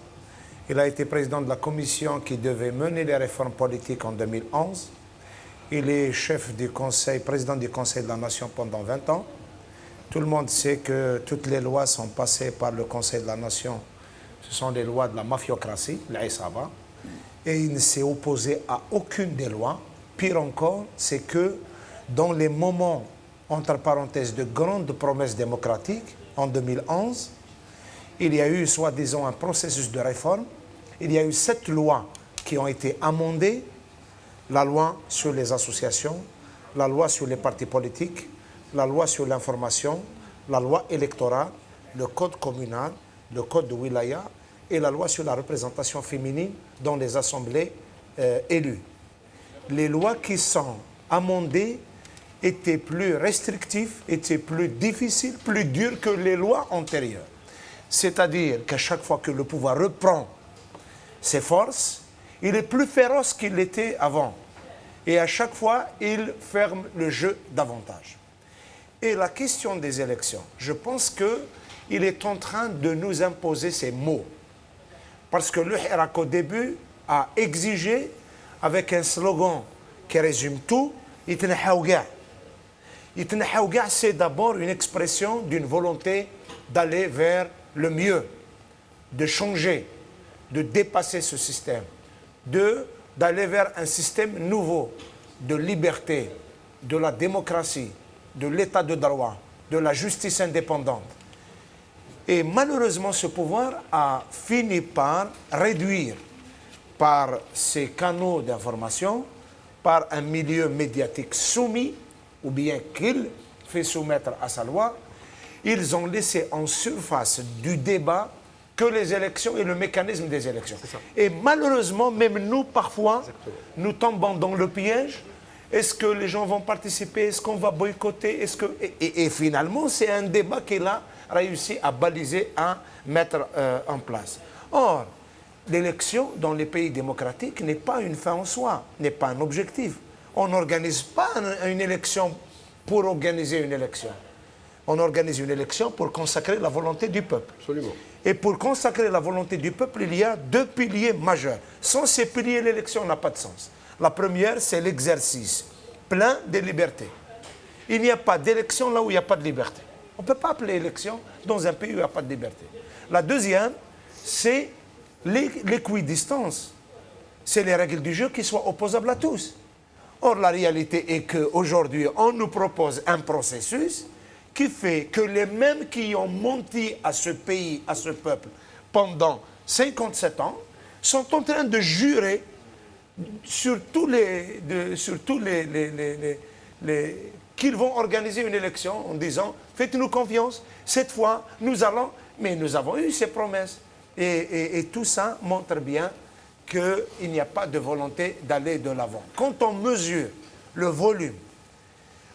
Il a été président de la commission qui devait mener les réformes politiques en 2011. Il est chef du conseil, président du Conseil de la Nation pendant 20 ans. Tout le monde sait que toutes les lois sont passées par le Conseil de la Nation. Ce sont les lois de la mafiocratie, l'Aïsaba. Et il ne s'est opposé à aucune des lois. Pire encore, c'est que dans les moments, entre parenthèses, de grandes promesses démocratiques, en 2011, il y a eu, soi-disant, un processus de réforme. Il y a eu 7 lois qui ont été amendées. La loi sur les associations, la loi sur les partis politiques, la loi sur l'information, la loi électorale, le code communal, le code de wilaya et la loi sur la représentation féminine dans les assemblées élues. Les lois qui sont amendées étaient plus restrictives, étaient plus difficiles, plus dures que les lois antérieures. C'est-à-dire qu'à chaque fois que le pouvoir reprend ses forces, il est plus féroce qu'il l'était avant. Et à chaque fois, il ferme le jeu davantage. Et la question des élections, je pense qu'il est en train de nous imposer ces mots. Parce que le Hirak, au début, a exigé, avec un slogan qui résume tout, « Itnahaouga ». Itnahaouga, c'est d'abord une expression d'une volonté d'aller vers le mieux, de changer, de dépasser ce système, d'aller vers un système nouveau, de liberté, de la démocratie, de l'état de droit, de la justice indépendante. Et malheureusement, ce pouvoir a fini par réduire, par ses canaux d'information, par un milieu médiatique soumis, ou bien qu'il fait soumettre à sa loi, ils ont laissé en surface du débat que les élections et le mécanisme des élections. Et malheureusement, même nous, parfois, nous tombons dans le piège. Est-ce que les gens vont participer? Est-ce qu'on va boycotter? Et finalement, c'est un débat qu'il a réussi à baliser, à mettre en place. Or, l'élection dans les pays démocratiques n'est pas une fin en soi, n'est pas un objectif. On n'organise pas une élection pour organiser une élection. On organise une élection pour consacrer la volonté du peuple. Absolument. Et pour consacrer la volonté du peuple, il y a 2 piliers majeurs. Sans ces piliers, l'élection n'a pas de sens. La première, c'est l'exercice plein des libertés. Il n'y a pas d'élection là où il n'y a pas de liberté. On ne peut pas appeler élection dans un pays où il n'y a pas de liberté. La deuxième, c'est l'équidistance. C'est les règles du jeu qui soient opposables à tous. Or, la réalité est qu'aujourd'hui, on nous propose un processus qui fait que les mêmes qui ont menti à ce pays, à ce peuple, pendant 57 ans, sont en train de jurer sur tous les qu'ils vont organiser une élection en disant « Faites-nous confiance, cette fois, nous allons... » Mais nous avons eu ces promesses. Et tout ça montre bien qu'il n'y a pas de volonté d'aller de l'avant. Quand on mesure le volume,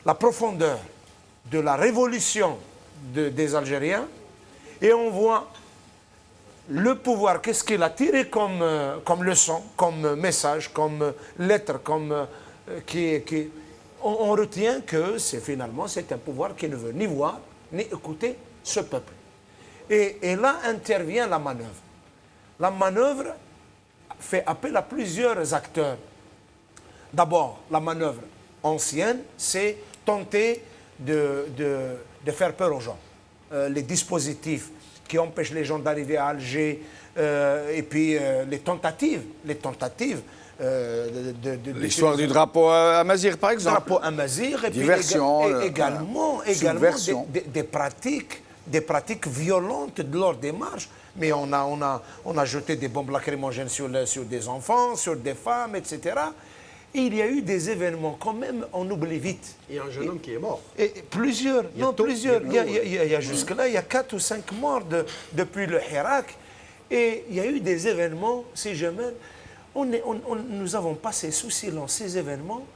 la profondeur de la révolution des Algériens, et on voit le pouvoir, qu'est-ce qu'il a tiré comme leçon, comme message, comme lettre, on retient que finalement c'est un pouvoir qui ne veut ni voir ni écouter ce peuple. Et là intervient la manœuvre. La manœuvre fait appel à plusieurs acteurs. D'abord, la manœuvre ancienne, c'est tenter de faire peur aux gens. Les dispositifs qui empêchent les gens d'arriver à Alger, et puis les tentatives. L'histoire du drapeau à Mazir, par exemple. Drapeau à Mazir, et diversion, puis également des pratiques violentes lors des marches. Mais on a jeté des bombes lacrymogènes sur des enfants, sur des femmes, etc. Et il y a eu des événements, quand même, on oublie vite. Il y a un jeune homme qui est mort. Et plusieurs. Il y a jusque-là, il y a 4 ou 5 morts depuis le Hirak. Et il y a eu des événements, si je mène, nous avons passé sous silence ces événements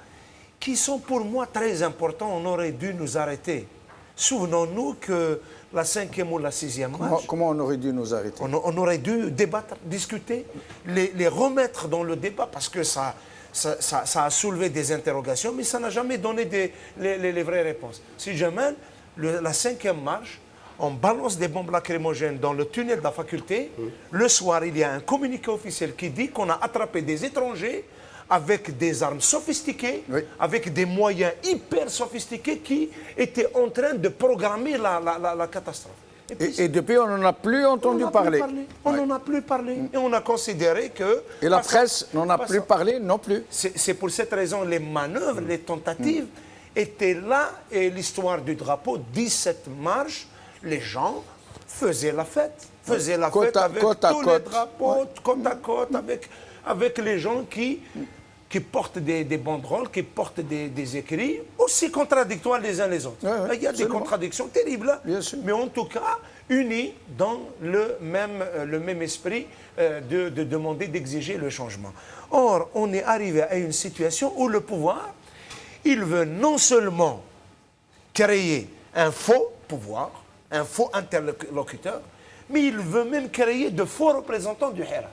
qui sont pour moi très importants. On aurait dû nous arrêter. Souvenons-nous que la 5e ou la 6e marche... Comment on aurait dû nous arrêter? On aurait dû débattre, discuter, les remettre dans le débat, parce que ça a soulevé des interrogations, mais ça n'a jamais donné les vraies réponses. Si je mène la 5e marche, on balance des bombes lacrymogènes dans le tunnel de la faculté. Le soir, il y a un communiqué officiel qui dit qu'on a attrapé des étrangers avec des armes sophistiquées, avec des moyens hyper sophistiqués qui étaient en train de programmer la catastrophe. Et depuis, on n'en a plus entendu parler. On n'en a plus parlé. Et on a considéré que... Et la presse n'en a plus parlé non plus. C'est pour cette raison les manœuvres, les tentatives étaient là. Et l'histoire du drapeau, 17 marches, les gens faisaient la fête. Avec tous les drapeaux, côte à côte, avec les gens qui portent des banderoles, qui portent des écrits aussi contradictoires les uns les autres. Il y a des contradictions terribles, mais en tout cas unis dans le même esprit de demander, d'exiger le changement. Or, on est arrivé à une situation où le pouvoir, il veut non seulement créer un faux pouvoir, un faux interlocuteur, mais il veut même créer de faux représentants du Hirak.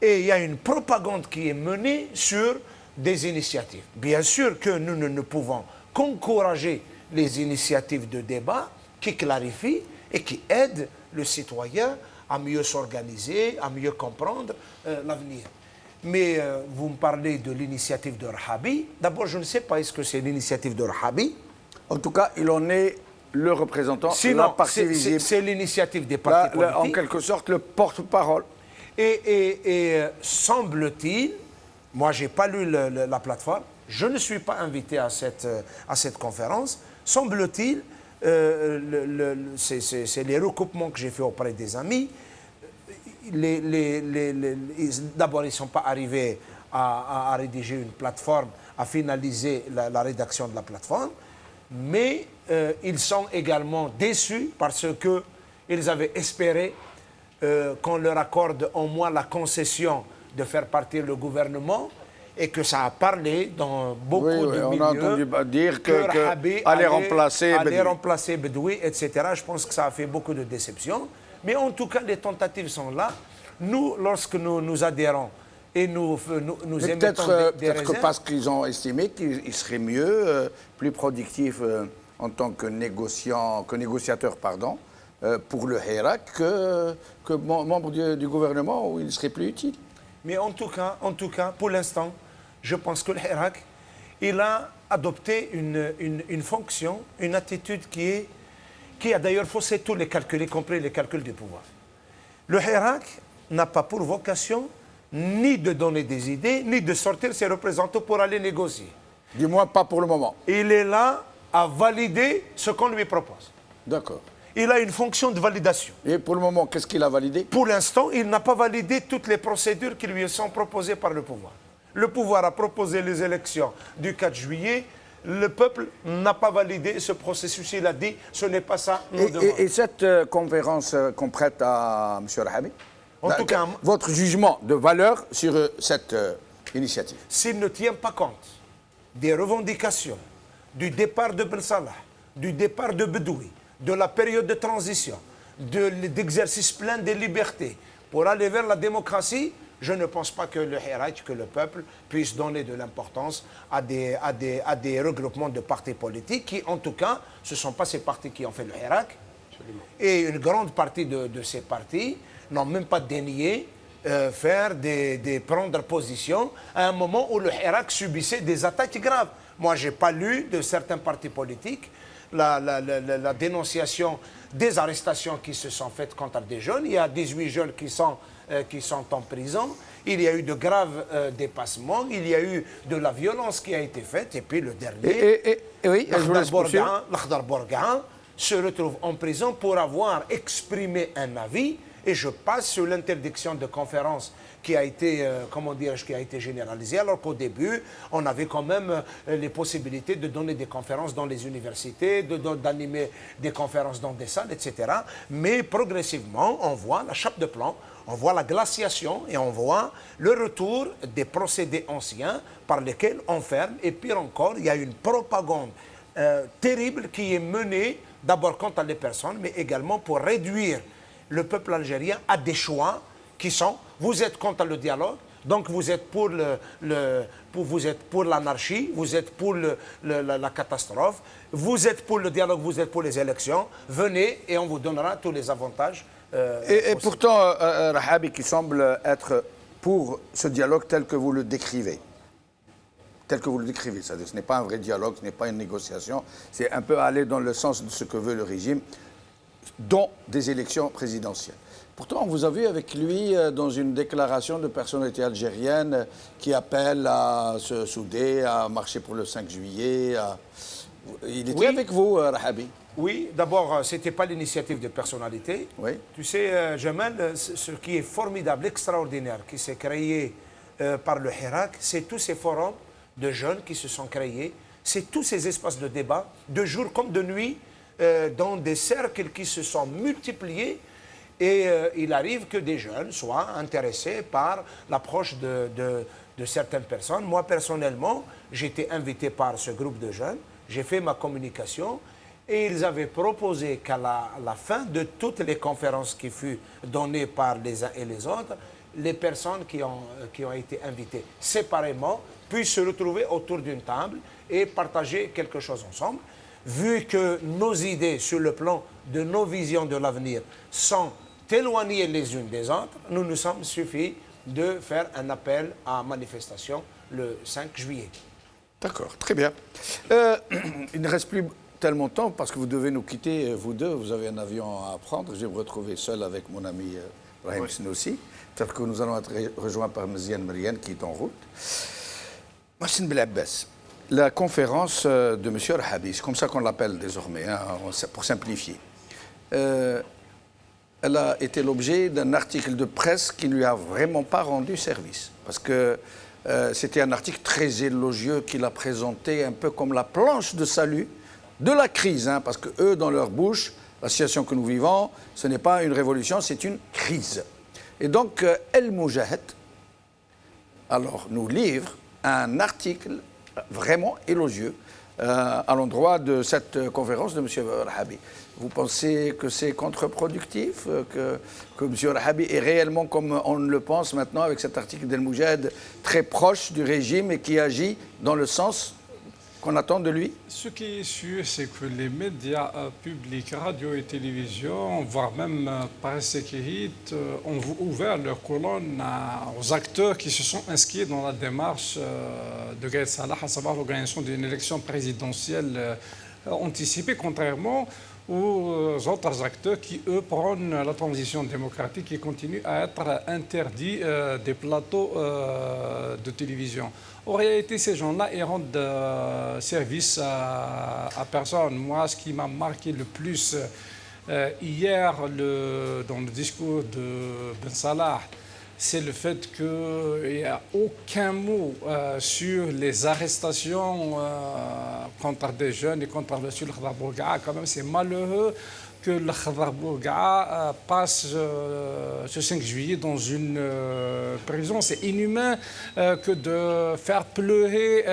Et il y a une propagande qui est menée sur des initiatives. Bien sûr que nous ne pouvons qu'encourager les initiatives de débat qui clarifient et qui aident le citoyen à mieux s'organiser, à mieux comprendre l'avenir. Mais vous me parlez de l'initiative de Rahabi. D'abord, je ne sais pas, est-ce que c'est l'initiative de Rahabi? En tout cas, il en est le représentant, sinon, la partie visible. C'est l'initiative des partis politiques. En quelque sorte, le porte-parole. Et semble-t-il, moi je n'ai pas lu la plateforme, je ne suis pas invité à cette conférence, semble-t-il, c'est les recoupements que j'ai faits auprès des amis, d'abord ils ne sont pas arrivés à rédiger une plateforme, à finaliser la rédaction de la plateforme, mais ils sont également déçus parce qu'ils avaient espéré qu'on leur accorde au moins la concession de faire partir le gouvernement et que ça a parlé dans beaucoup de milieux. On a entendu dire que allait remplacer Bedoui, etc. Je pense que ça a fait beaucoup de déceptions. Mais en tout cas, les tentatives sont là. Nous, lorsque nous adhérons et nous émettons des peut-être réserves... que parce qu'ils ont estimé qu'il serait mieux, plus productif en tant que négociateur, pour le Hirak que membre du gouvernement où il serait plus utile. Mais en tout cas, pour l'instant, je pense que le Hirak, il a adopté une fonction, une attitude qui a d'ailleurs faussé tous les calculs, y compris les calculs du pouvoir. Le Hirak n'a pas pour vocation ni de donner des idées, ni de sortir ses représentants pour aller négocier. Du moins, pas pour le moment. Il est là à valider ce qu'on lui propose. D'accord. Il a une fonction de validation. Et pour le moment, qu'est-ce qu'il a validé? Pour l'instant, il n'a pas validé toutes les procédures qui lui sont proposées par le pouvoir. Le pouvoir a proposé les élections du 4 juillet. Le peuple n'a pas validé ce processus. Il a dit, ce n'est pas ça, nous devons. Et cette conférence qu'on prête à M. Rahabi, En tout cas, votre jugement de valeur sur cette initiative? s'il ne tient pas compte des revendications, du départ de Ben Salah, du départ de Bedoui, de la période de transition, d'exercice plein des libertés, pour aller vers la démocratie, je ne pense pas que le Hirak, que le peuple, puisse donner de l'importance à des regroupements de partis politiques qui, en tout cas, ce ne sont pas ces partis qui ont fait le Hirak. Et une grande partie de ces partis n'ont même pas daigné prendre position à un moment où le Hirak subissait des attaques graves. Moi, je n'ai pas lu de certains partis politiques la dénonciation des arrestations qui se sont faites contre des jeunes. Il y a 18 jeunes qui sont en prison. Il y a eu de graves dépassements. Il y a eu de la violence qui a été faite. Et puis le dernier, Oui, je vous laisse poursuivre. l'Akhdar Borgan se retrouve en prison pour avoir exprimé un avis. Et je passe sur l'interdiction de conférence qui a été, qui a été généralisée, alors qu'au début, on avait quand même les possibilités de donner des conférences dans les universités, d'animer des conférences dans des salles, etc. Mais progressivement, on voit la chape de plomb, on voit la glaciation et on voit le retour des procédés anciens par lesquels on ferme. Et pire encore, il y a une propagande terrible qui est menée d'abord contre les personnes, mais également pour réduire le peuple algérien a des choix qui sont, vous êtes contre le dialogue, donc vous êtes pour l'anarchie, vous êtes pour la catastrophe, vous êtes pour le dialogue, vous êtes pour les élections, venez et on vous donnera tous les avantages. Et pourtant, Rahabi qui semble être pour ce dialogue tel que vous le décrivez. Tel que vous le décrivez, c'est-à-dire ce n'est pas un vrai dialogue, ce n'est pas une négociation, c'est un peu aller dans le sens de ce que veut le régime, dont des élections présidentielles. Pourtant, on vous a vu avec lui dans une déclaration de personnalité algérienne qui appelle à se souder, à marcher pour le 5 juillet. Il était avec vous, Rahabi? Oui, d'abord, ce n'était pas l'initiative de personnalité. Oui. Tu sais, Jamal, ce qui est formidable, extraordinaire, qui s'est créé par le Hirak, c'est tous ces forums de jeunes qui se sont créés, c'est tous ces espaces de débat, de jour comme de nuit, dans des cercles qui se sont multipliés et il arrive que des jeunes soient intéressés par l'approche de certaines personnes. Moi, personnellement, j'ai été invité par ce groupe de jeunes, j'ai fait ma communication et ils avaient proposé qu'à la fin de toutes les conférences qui furent données par les uns et les autres, les personnes qui ont été invitées séparément puissent se retrouver autour d'une table et partager quelque chose ensemble. Vu que nos idées sur le plan de nos visions de l'avenir sont éloignées les unes des autres, nous nous sommes suffi de faire un appel à manifestation le 5 juillet. D'accord, très bien. Il ne reste plus tellement de temps parce que vous devez nous quitter, vous deux. Vous avez un avion à prendre. Je vais me retrouver seul avec mon ami Brahim Snoussi. Peut-être que nous allons être rejoints par Mziane Mriane qui est en route. Mohsen Belabbas. La conférence de M. Rahabi, c'est comme ça qu'on l'appelle désormais, hein, pour simplifier, elle a été l'objet d'un article de presse qui ne lui a vraiment pas rendu service. Parce que c'était un article très élogieux qu'il a présenté un peu comme la planche de salut de la crise. Hein, parce que eux, dans leur bouche, la situation que nous vivons, ce n'est pas une révolution, c'est une crise. Et donc, El Moujahid, alors, nous livre un article vraiment élogieux à l'endroit de cette conférence de M. Rahabi. Vous pensez que c'est contre-productif, que M. Rahabi est réellement, comme on le pense maintenant, avec cet article d'El Moujahid, très proche du régime et qui agit dans le sens qu'on attend de lui? Ce qui est sûr, c'est que les médias publics, radio et télévision, voire même presse écrite, ont ouvert leur colonne aux acteurs qui se sont inscrits dans la démarche de Gaël Salah, à savoir l'organisation d'une élection présidentielle anticipée, contrairement aux autres acteurs qui, eux, prônent la transition démocratique et continuent à être interdits des plateaux de télévision. En réalité, ces gens-là, ils rendent service à personne. Moi, ce qui m'a marqué le plus hier dans le discours de Ben Salah, c'est le fait qu'il n'y a aucun mot sur les arrestations contre des jeunes et contre le Khadr Bouga'a. Quand même, c'est malheureux que le Khadr Bouga'a passe ce 5 juillet dans une prison. C'est inhumain que de faire pleurer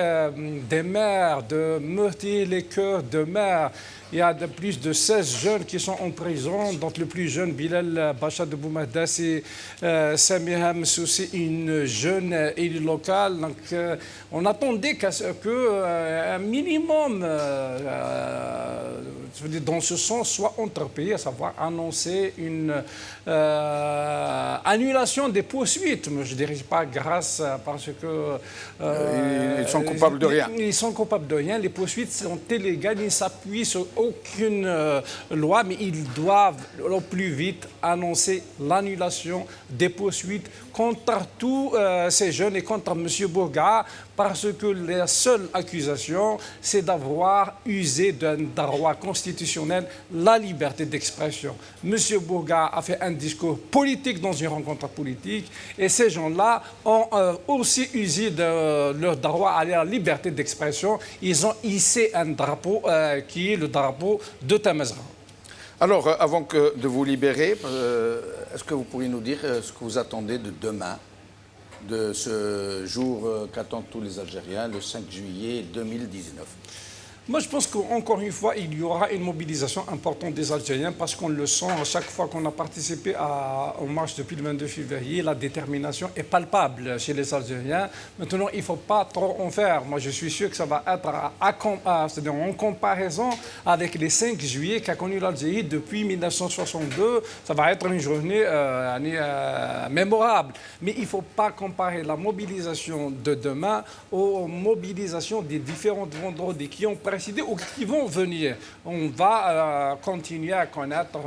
des mères, de meurtrir les cœurs de mères. Il y a plus de 16 jeunes qui sont en prison, dont le plus jeune, Bilal Bacha de Boumahda, c'est Samia Msoussi, une jeune élue locale. Donc, on attendait qu'un minimum dans ce sens soit entrepris, à savoir annoncer une annulation des poursuites. Je ne dirais pas grâce, parce que... ils sont coupables de rien. Ils sont coupables de rien. Les poursuites sont illégales, ils s'appuient sur aucune loi, mais ils doivent au plus vite annoncer l'annulation des poursuites contre tous ces jeunes et contre M. Bouga'a, parce que la seule accusation, c'est d'avoir usé d'un droit constitutionnel, la liberté d'expression. M. Bouga'a a fait un discours politique dans une rencontre politique, et ces gens-là ont aussi usé de leur droit à la liberté d'expression. Ils ont hissé un drapeau qui est le drapeau de Tamazgha. Alors, avant de vous libérer, est-ce que vous pourriez nous dire ce que vous attendez de demain, de ce jour qu'attendent tous les Algériens, le 5 juillet 2019? Moi, je pense qu'encore une fois, il y aura une mobilisation importante des Algériens, parce qu'on le sent à chaque fois qu'on a participé aux marches depuis le 22 février. La détermination est palpable chez les Algériens. Maintenant, il ne faut pas trop en faire. Moi, je suis sûr que ça va être c'est-à-dire en comparaison avec les 5 juillet qu'a connu l'Algérie depuis 1962. Ça va être une journée mémorable. Mais il ne faut pas comparer la mobilisation de demain aux mobilisations des différentes vendredis qui ont ou qui vont venir. On va continuer à connaître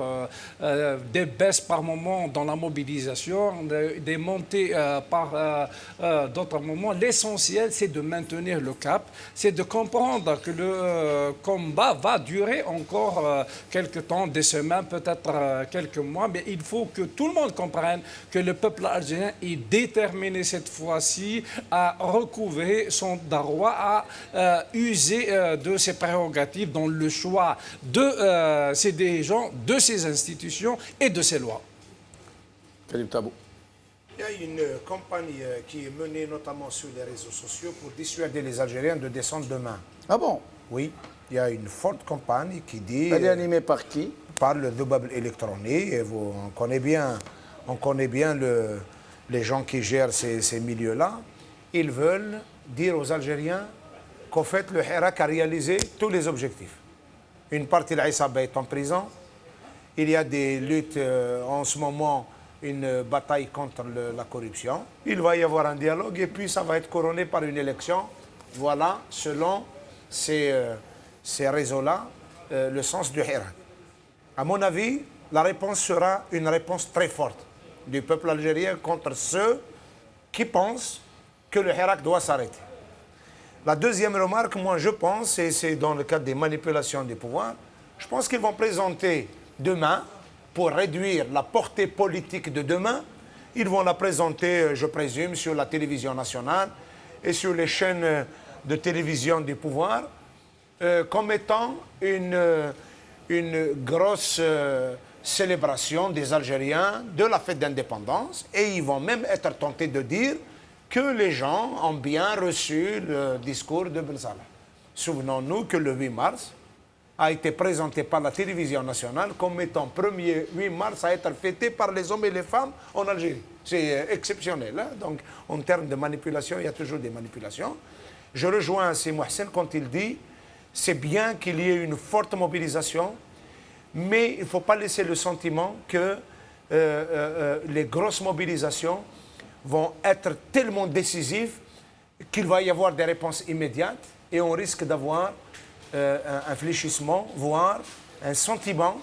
des baisses par moment dans la mobilisation, des montées par d'autres moments. L'essentiel, c'est de maintenir le cap, c'est de comprendre que le combat va durer encore quelques temps, des semaines, peut-être quelques mois, mais il faut que tout le monde comprenne que le peuple algérien est déterminé cette fois-ci à recouvrer son droit, à user de ses prérogatives dans le choix de ses dirigeants, de ses institutions et de ses lois. Khalib Tabou. Il y a une campagne qui est menée notamment sur les réseaux sociaux pour dissuader les Algériens de descendre demain. Ah bon? Oui, il y a une forte campagne qui dit... Elle est animée par qui? Par le Doubab électronique. Et on connaît bien les gens qui gèrent ces milieux-là. Ils veulent dire aux Algériens qu'au fait, le Hirak a réalisé tous les objectifs. Une partie de l'Aïsaba est en prison. Il y a des luttes en ce moment, une bataille contre la corruption. Il va y avoir un dialogue et puis ça va être couronné par une élection. Voilà, selon ces réseaux-là, le sens du Hirak. À mon avis, la réponse sera une réponse très forte du peuple algérien contre ceux qui pensent que le Hirak doit s'arrêter. La deuxième remarque, moi je pense, et c'est dans le cadre des manipulations du pouvoir, je pense qu'ils vont présenter demain, pour réduire la portée politique de demain, ils vont la présenter, je présume, sur la télévision nationale et sur les chaînes de télévision du pouvoir, comme étant une grosse célébration des Algériens de la fête d'indépendance, et ils vont même être tentés de dire que les gens ont bien reçu le discours de Ben Salah. Souvenons-nous que le 8 mars a été présenté par la télévision nationale comme étant premier 8 mars à être fêté par les hommes et les femmes en Algérie. C'est exceptionnel. Hein? Donc, en termes de manipulation, il y a toujours des manipulations. Je rejoins C. Mohsen quand il dit c'est bien qu'il y ait une forte mobilisation, mais il ne faut pas laisser le sentiment que les grosses mobilisations vont être tellement décisives qu'il va y avoir des réponses immédiates et on risque d'avoir un fléchissement, voire un sentiment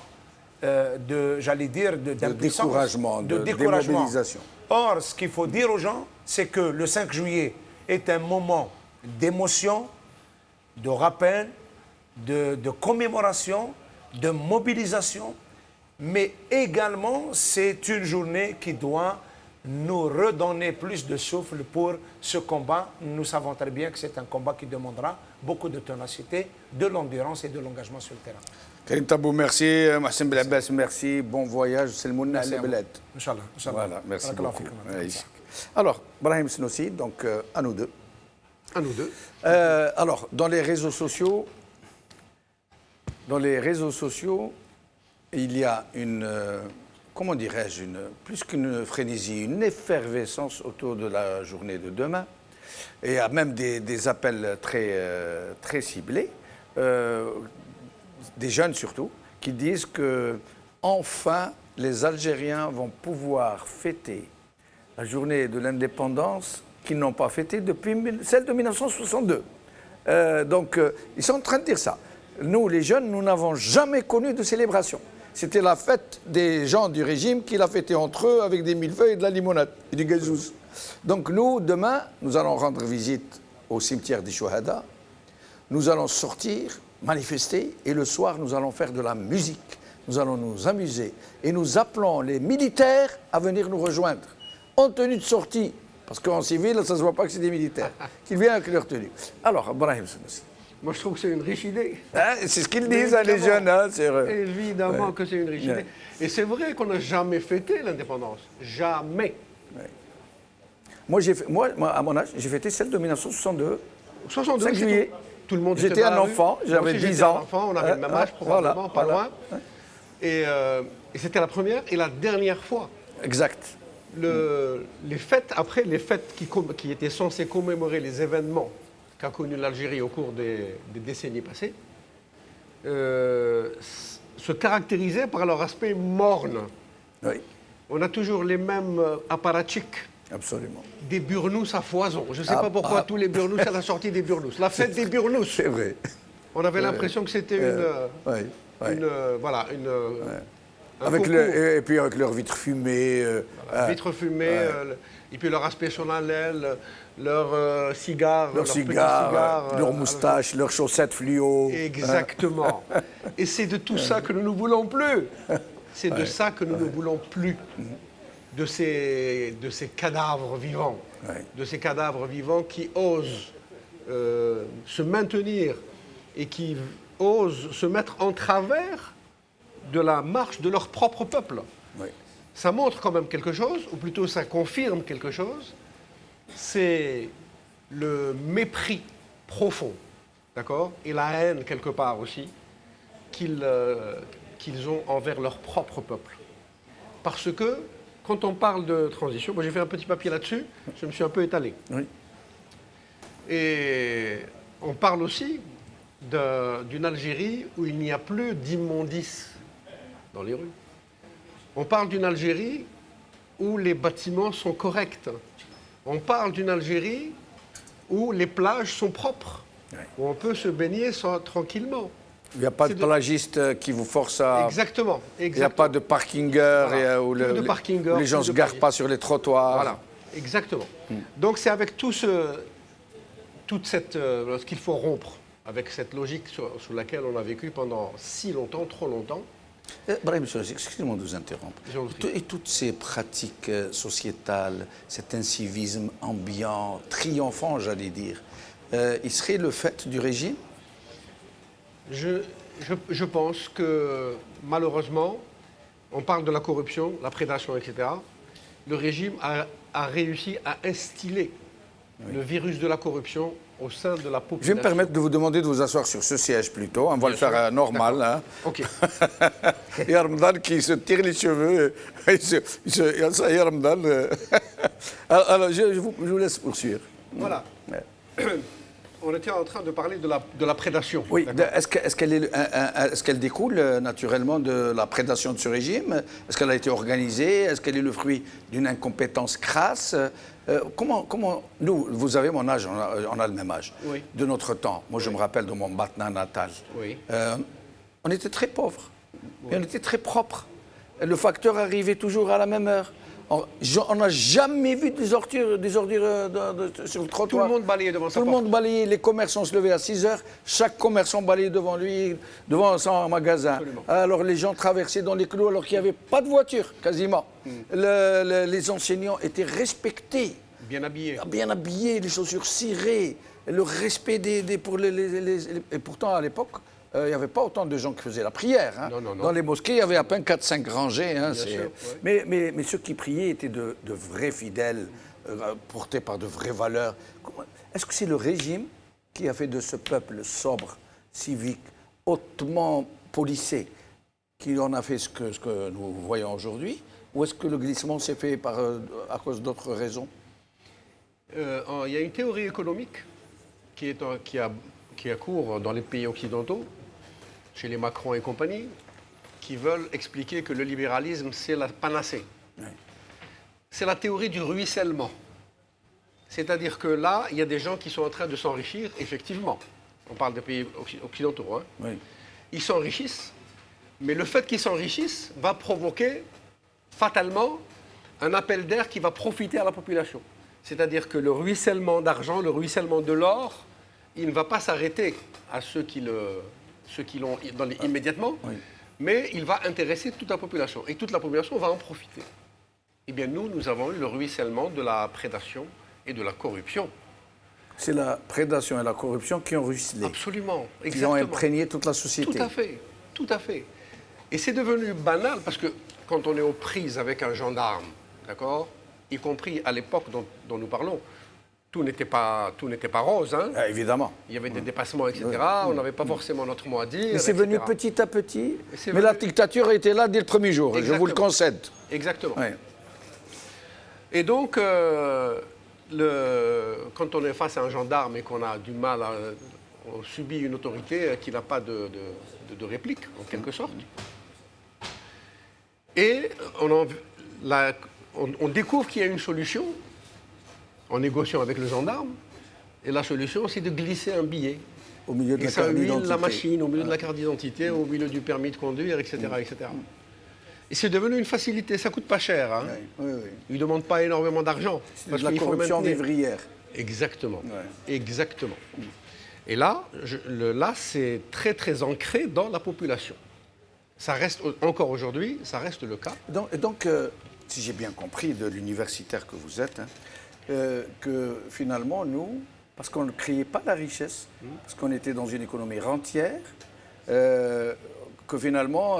d'impuissance, de découragement. Démobilisation. Or, ce qu'il faut dire aux gens, c'est que le 5 juillet est un moment d'émotion, de rappel, de commémoration, de mobilisation, mais également c'est une journée qui doit nous redonner plus de souffle pour ce combat. Nous savons très bien que c'est un combat qui demandera beaucoup de ténacité, de l'endurance et de l'engagement sur le terrain. Karim Tabou, merci. Mohsen Belabès, merci. Bon voyage. C'est le Mouna Merci à vous. Beled. Inch'Allah. Voilà, merci Barakallahu beaucoup. fikum. Ouais. Alors, Brahim Snossi, donc à nous deux. À nous deux. Alors, dans les réseaux sociaux, il y a une, comment dirais-je, plus qu'une frénésie, une effervescence autour de la journée de demain. Et il y a même des appels très ciblés, des jeunes surtout, qui disent que enfin les Algériens vont pouvoir fêter la journée de l'indépendance qu'ils n'ont pas fêtée depuis celle de 1962. Ils sont en train de dire ça. Nous, les jeunes, nous n'avons jamais connu de célébration. C'était la fête des gens du régime qui la fêtaient entre eux avec des millefeuilles et de la limonade et du gazous. Donc nous, demain, nous allons rendre visite au cimetière des Chouhada. Nous allons sortir, manifester, et le soir, nous allons faire de la musique. Nous allons nous amuser. Et nous appelons les militaires à venir nous rejoindre, en tenue de sortie. Parce qu'en civil, ça ne se voit pas que c'est des militaires, qu'ils viennent avec leur tenue. Alors, Brahim Snossi. Moi, je trouve que c'est une riche idée. Hein, c'est ce qu'ils disent, les jeunes. Hein, c'est vrai. Évidemment que c'est une riche idée. Et c'est vrai qu'on n'a jamais fêté l'indépendance. Jamais. Moi, à mon âge, j'ai fêté celle de 1962. 62, 5 juillet. Tout le monde J'étais était dans un la rue. enfant, Moi j'avais aussi, 10 j'étais ans. un enfant, on avait le même âge, probablement, pas loin. Et c'était la première et la dernière fois. Exact. Les fêtes, après les fêtes qui étaient censées commémorer les événements qu'a connus l'Algérie au cours des décennies passées, se caractérisaient par leur aspect morne. Oui, On a toujours les mêmes apparatchiks, absolument. des burnous à foison. Je ne sais pas pourquoi tous les burnous à la sortie des burnous. La fête des burnous. C'est vrai. On avait l'impression que c'était un Avec concours. et puis avec leur vitre fumée. Vitre fumée, et puis leur aspect solennel, leurs cigares, leurs petits cigares, leurs moustaches, leurs chaussettes fluo. Exactement. Et c'est de tout ça que nous ne voulons plus. C'est de ça que nous ne voulons plus. De ces cadavres vivants. De ces cadavres vivants qui osent se maintenir et qui osent se mettre en travers de la marche de leur propre peuple. Oui. Ça montre quand même quelque chose, ou plutôt ça confirme quelque chose, c'est le mépris profond, d'accord, et la haine quelque part aussi, qu'ils ont envers leur propre peuple. Parce que, quand on parle de transition, moi j'ai fait un petit papier là-dessus, je me suis un peu étalé. Oui. Et on parle aussi d'une Algérie où il n'y a plus d'immondices dans les rues. On parle d'une Algérie où les bâtiments sont corrects. On parle d'une Algérie où les plages sont propres, où on peut se baigner tranquillement. Il n'y a pas de plagiste qui vous force à... Exactement. Il n'y a pas de parkingers Voilà. où Plus de parkingers, les gens ne plus se de garent plagistes. pas sur les trottoirs. Voilà, exactement. Donc c'est avec toute cette... ce qu'il faut rompre avec cette logique sur laquelle on a vécu pendant si longtemps, trop longtemps. Brahim Snossi, excusez-moi de vous interrompre. Je vous en prie. Et toutes ces pratiques sociétales, cet incivisme ambiant, triomphant, j'allais dire, il serait le fait du régime? Je pense que malheureusement, on parle de la corruption, la prédation, etc. Le régime a réussi à instiller le virus de la corruption au sein de la population. Je vais me permettre de vous demander de vous asseoir sur ce siège plutôt. On va le faire normal. Hein. Ok. Il y a Ramadan qui se tire les cheveux. Ça y est, Ramadan. Alors, je vous laisse poursuivre. Voilà. on était en train de parler de la prédation. Oui, d'accord. est-ce qu'elle découle naturellement de la prédation de ce régime? Est-ce qu'elle a été organisée? Est-ce qu'elle est le fruit d'une incompétence crasse? Comment nous, vous avez mon âge, on a le même âge, Oui. de notre temps. Moi, je me rappelle de mon Batna natal. Oui. On était très pauvres, et on était très propres. Et le facteur arrivait toujours à la même heure. On n'a jamais vu des ordures sur le trottoir. Tout le monde balayait devant sa Tout le porte. monde balayait. Les commerçants se levaient à 6 heures. Chaque commerçant balayait devant lui, devant son magasin. Absolument. Alors les gens traversaient dans les clous alors qu'il n'y avait pas de voiture, quasiment. Les enseignants étaient respectés, Bien habillé. bien habillés, les chaussures cirées, le respect pour Et pourtant, à l'époque, il n'y avait pas autant de gens qui faisaient la prière. Hein. Non, non, non. Dans les mosquées, il y avait à peine 4-5 rangées. Hein, Bien sûr, ouais. mais ceux qui priaient étaient de vrais fidèles, portés par de vraies valeurs. Est-ce que c'est le régime qui a fait de ce peuple sobre, civique, hautement policé, qui en a fait ce que nous voyons aujourd'hui? Ou est-ce que le glissement s'est fait à cause d'autres raisons? Il y a une théorie économique qui a cours dans les pays occidentaux, chez les Macron et compagnie, qui veulent expliquer que le libéralisme, c'est la panacée. Oui. C'est la théorie du ruissellement. C'est-à-dire que là, il y a des gens qui sont en train de s'enrichir, effectivement. On parle des pays occidentaux. Hein. Oui. Ils s'enrichissent, mais le fait qu'ils s'enrichissent va provoquer fatalement un appel d'air qui va profiter à la population. C'est-à-dire que le ruissellement d'argent, le ruissellement de l'or, il ne va pas s'arrêter à ceux qui l'ont immédiatement, Oui. mais il va intéresser toute la population. Et toute la population va en profiter. Eh bien, nous avons eu le ruissellement de la prédation et de la corruption. C'est la prédation et la corruption qui ont ruisselé, Absolument, qui ont exactement. imprégné toute la société. Tout à fait, tout à fait. Et c'est devenu banal parce que quand on est aux prises avec un gendarme, d'accord, y compris à l'époque dont nous parlons, tout n'était pas rose, hein. Ah, évidemment. Il y avait des dépassements, etc. On n'avait pas forcément notre mot à dire. Mais c'est venu etc. petit à petit. c'est Mais la venu- dictature était là dès le premier jour, je vous le Exactement. concède. Exactement. Ouais. Et donc, quand on est face à un gendarme et qu'on a du mal on subit une autorité qui n'a pas de réplique, en quelque sorte. Et on découvre qu'il y a une solution en négociant avec le gendarme. Et la solution, c'est de glisser un billet. Au milieu de Et la ça carte huile d'identité. la machine, au milieu de la carte d'identité, au milieu du permis de conduire, etc. etc. Et c'est devenu une facilité, ça coûte pas cher. Hein. Oui, oui. Ils ne demandent pas énormément d'argent. C'est parce de la qu'il faut corruption maintenir. vivrière. Exactement. Ouais. Exactement. Et là, c'est très très ancré dans la population. Ça reste encore aujourd'hui, ça reste le cas. Donc, si j'ai bien compris de l'universitaire que vous êtes, hein, que finalement, nous, parce qu'on ne créait pas la richesse, parce qu'on était dans une économie rentière, que finalement,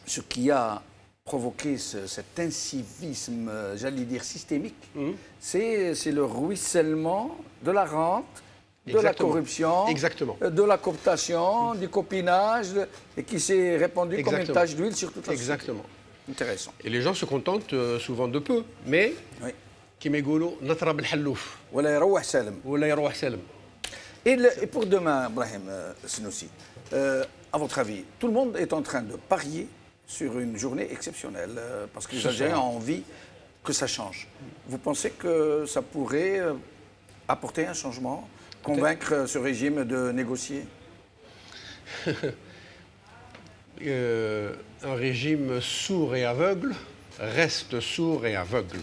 ce qui a provoqué cet incivisme, j'allais dire systémique, c'est le ruissellement de la rente, de la Exactement. corruption, Exactement. de la cooptation, du copinage, et qui s'est répandu comme une Exactement. tache d'huile sur toute la société. Exactement. Intéressant. Et les gens se contentent souvent de peu. Mais, Oui. كما يقولوا نطرب الحلوف Voilà, يروح سالم. ولا يروح سالم. Et pour demain, Brahim Senoussi, à votre avis, tout le monde est en train de parier sur une journée exceptionnelle, parce que les Ce Algériens soir. ont envie que ça change. Vous pensez que ça pourrait apporter un changement, convaincre ce régime de négocier? Un régime sourd et aveugle reste sourd et aveugle.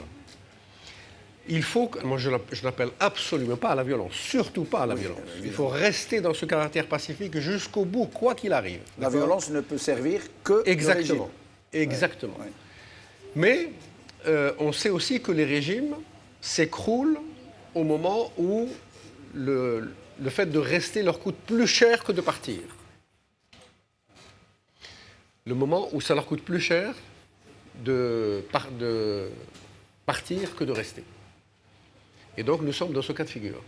Il faut que, moi je n'appelle absolument pas à la violence, surtout pas à la violence. Il faut rester dans ce caractère pacifique jusqu'au bout, quoi qu'il arrive. La D'accord. violence ne peut servir que Exactement. le régime. Exactement. Ouais. Mais on sait aussi que les régimes s'écroulent au moment où le fait de rester leur coûte plus cher que de partir. Le moment où ça leur coûte plus cher de partir que de rester. Et donc nous sommes dans ce cas de figure.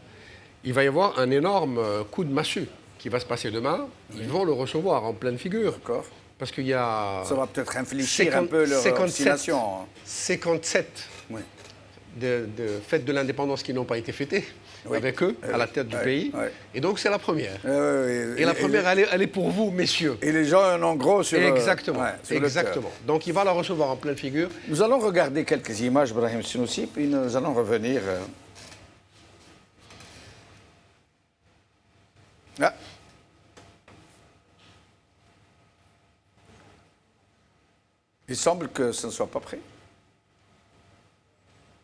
Il va y avoir un énorme coup de massue qui va se passer demain. Ils vont le recevoir en pleine figure. D'accord. Parce qu'il y a Ça va peut-être infléchir un peu leur 57 obstination. 57 Oui. de fêtes de l'indépendance qui n'ont pas été fêtées. avec eux, à la tête du pays. oui. Et donc, c'est la première. Oui, Et la première, elle est pour vous, messieurs. Et les gens en ont gros sur Exactement. ouais, sur le Exactement. Donc, il va la recevoir en pleine figure. Nous allons regarder quelques images, Brahim Sinoussi, puis nous allons revenir. Ah. Il semble que ce ne soit pas prêt.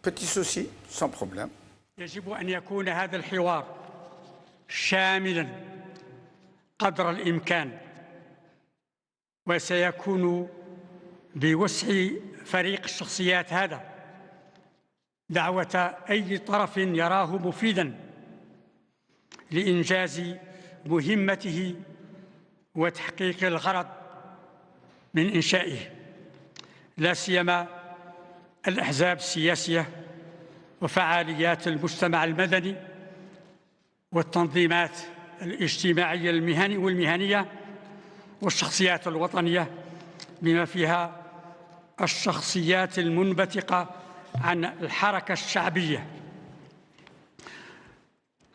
Petit souci, sans problème. يجب أن يكون هذا الحوار شاملاً قدر الإمكان وسيكون بوسع فريق الشخصيات هذا دعوة أي طرف يراه مفيداً لإنجاز مهمته وتحقيق الغرض من إنشائه لا سيما الأحزاب السياسية وفعاليات المجتمع المدني والتنظيمات الاجتماعية والمهنية والشخصيات الوطنية بما فيها الشخصيات المنبثقة عن الحركة الشعبية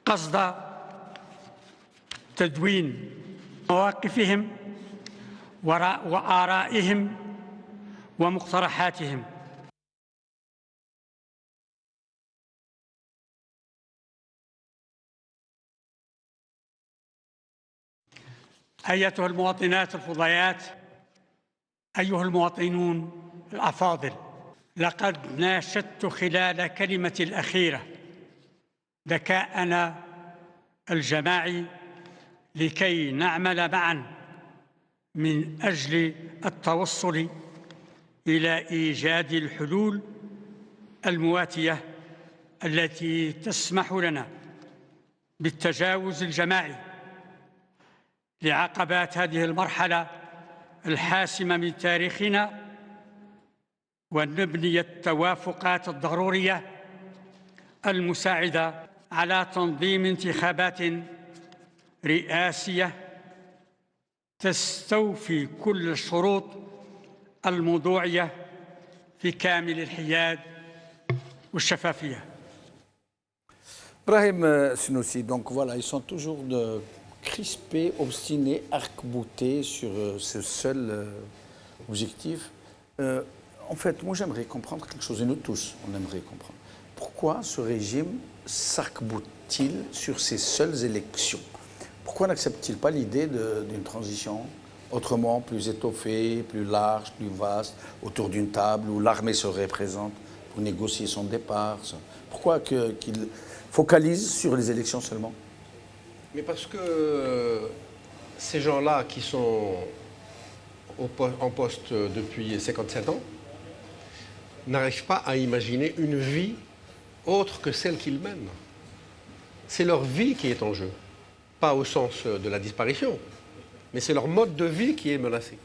قصد تدوين مواقفهم وآرائهم ومقترحاتهم. أيتها المواطنات الفضيات، أيها المواطنون الأفاضل، لقد ناشدت خلال كلمتي الأخيرة ذكاءنا الجماعي لكي نعمل معاً من أجل التوصل إلى إيجاد الحلول المواتية التي تسمح لنا بالتجاوز الجماعي لعقبات هذه المرحلة الحاسمة من تاريخنا ونبني التوافقات الضرورية المساعدة على تنظيم انتخابات رئاسية تستوفي كل الشروط الموضوعية في كامل الحياد والشفافية. Brahim Sinoussi, donc voilà, ils sont toujours crispés, obstinés, arc-boutés sur ce seul objectif. En fait, moi j'aimerais comprendre quelque chose, et nous tous, on aimerait comprendre. Pourquoi ce régime s'arc-boute-t-il sur ces seules élections? Pourquoi n'accepte-t-il pas l'idée d'une transition autrement, plus étoffée, plus large, plus vaste, autour d'une table où l'armée serait présente pour négocier son départ? Pourquoi qu'il focalise sur les élections seulement? Mais parce que ces gens-là qui sont en poste depuis 57 ans n'arrivent pas à imaginer une vie autre que celle qu'ils mènent. C'est leur vie qui est en jeu. Pas au sens de la disparition, mais c'est leur mode de vie qui est menacé.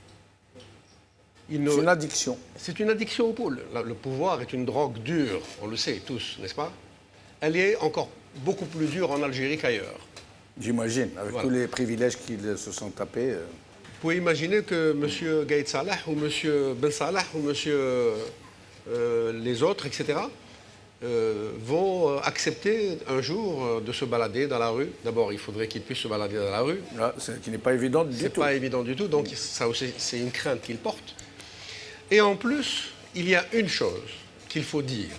C'est une addiction. C'est une addiction au pouvoir. Le pouvoir est une drogue dure, on le sait tous, n'est-ce pas? Elle est encore beaucoup plus dure en Algérie qu'ailleurs. J'imagine, avec tous les privilèges qu'ils se sont tapés. Vous pouvez imaginer que M. Gaïd Salah ou M. Ben Salah ou M. Les autres, etc., vont accepter un jour de se balader dans la rue. D'abord, il faudrait qu'ils puissent se balader dans la rue. Là, ce qui n'est pas évident du tout. C'est pas évident du tout, donc ça aussi, c'est une crainte qu'ils portent. Et en plus, il y a une chose qu'il faut dire,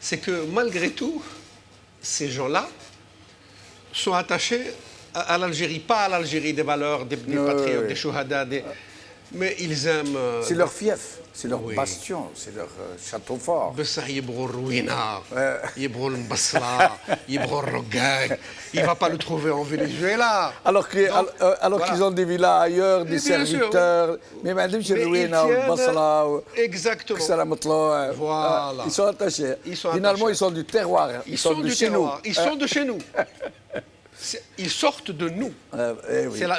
c'est que malgré tout, ces gens-là sont attachés à l'Algérie, pas à l'Algérie des valeurs, des patriotes, des chouhadas, mais ils aiment... C'est leur fief, c'est leur bastion, c'est leur château fort. Il ne va pas le trouver en Venezuela. Alors qu'ils ont des villas ailleurs, des serviteurs. Mais exactement. Voilà. Ils sont attachés. Finalement, ils sont du terroir. Ils sont de chez nous. Ils sont de chez nous. Ils sortent de nous.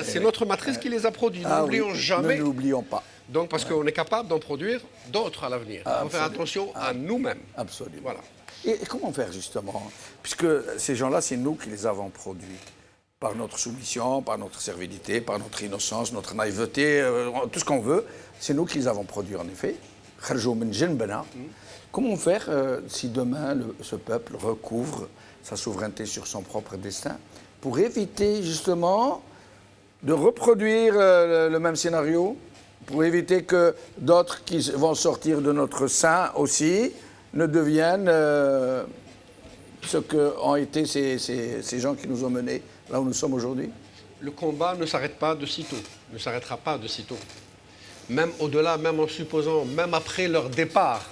C'est notre matrice qui les a produits. N'oublions jamais. Ne l'oublions pas. Donc, parce qu'on est capable d'en produire d'autres à l'avenir. Il faut faire attention à nous-mêmes. Absolument. Voilà. Et comment faire justement? Puisque ces gens-là, c'est nous qui les avons produits. Par notre soumission, par notre servilité, par notre innocence, notre naïveté, tout ce qu'on veut. C'est nous qui les avons produits en effet. Comment faire si demain ce peuple recouvre sa souveraineté sur son propre destin, pour éviter justement de reproduire le même scénario, pour éviter que d'autres qui vont sortir de notre sein aussi ne deviennent ce qu'ont été ces gens qui nous ont menés là où nous sommes aujourd'hui? Le combat ne s'arrête pas de sitôt, ne s'arrêtera pas de sitôt. Même au-delà, même en supposant, même après leur départ,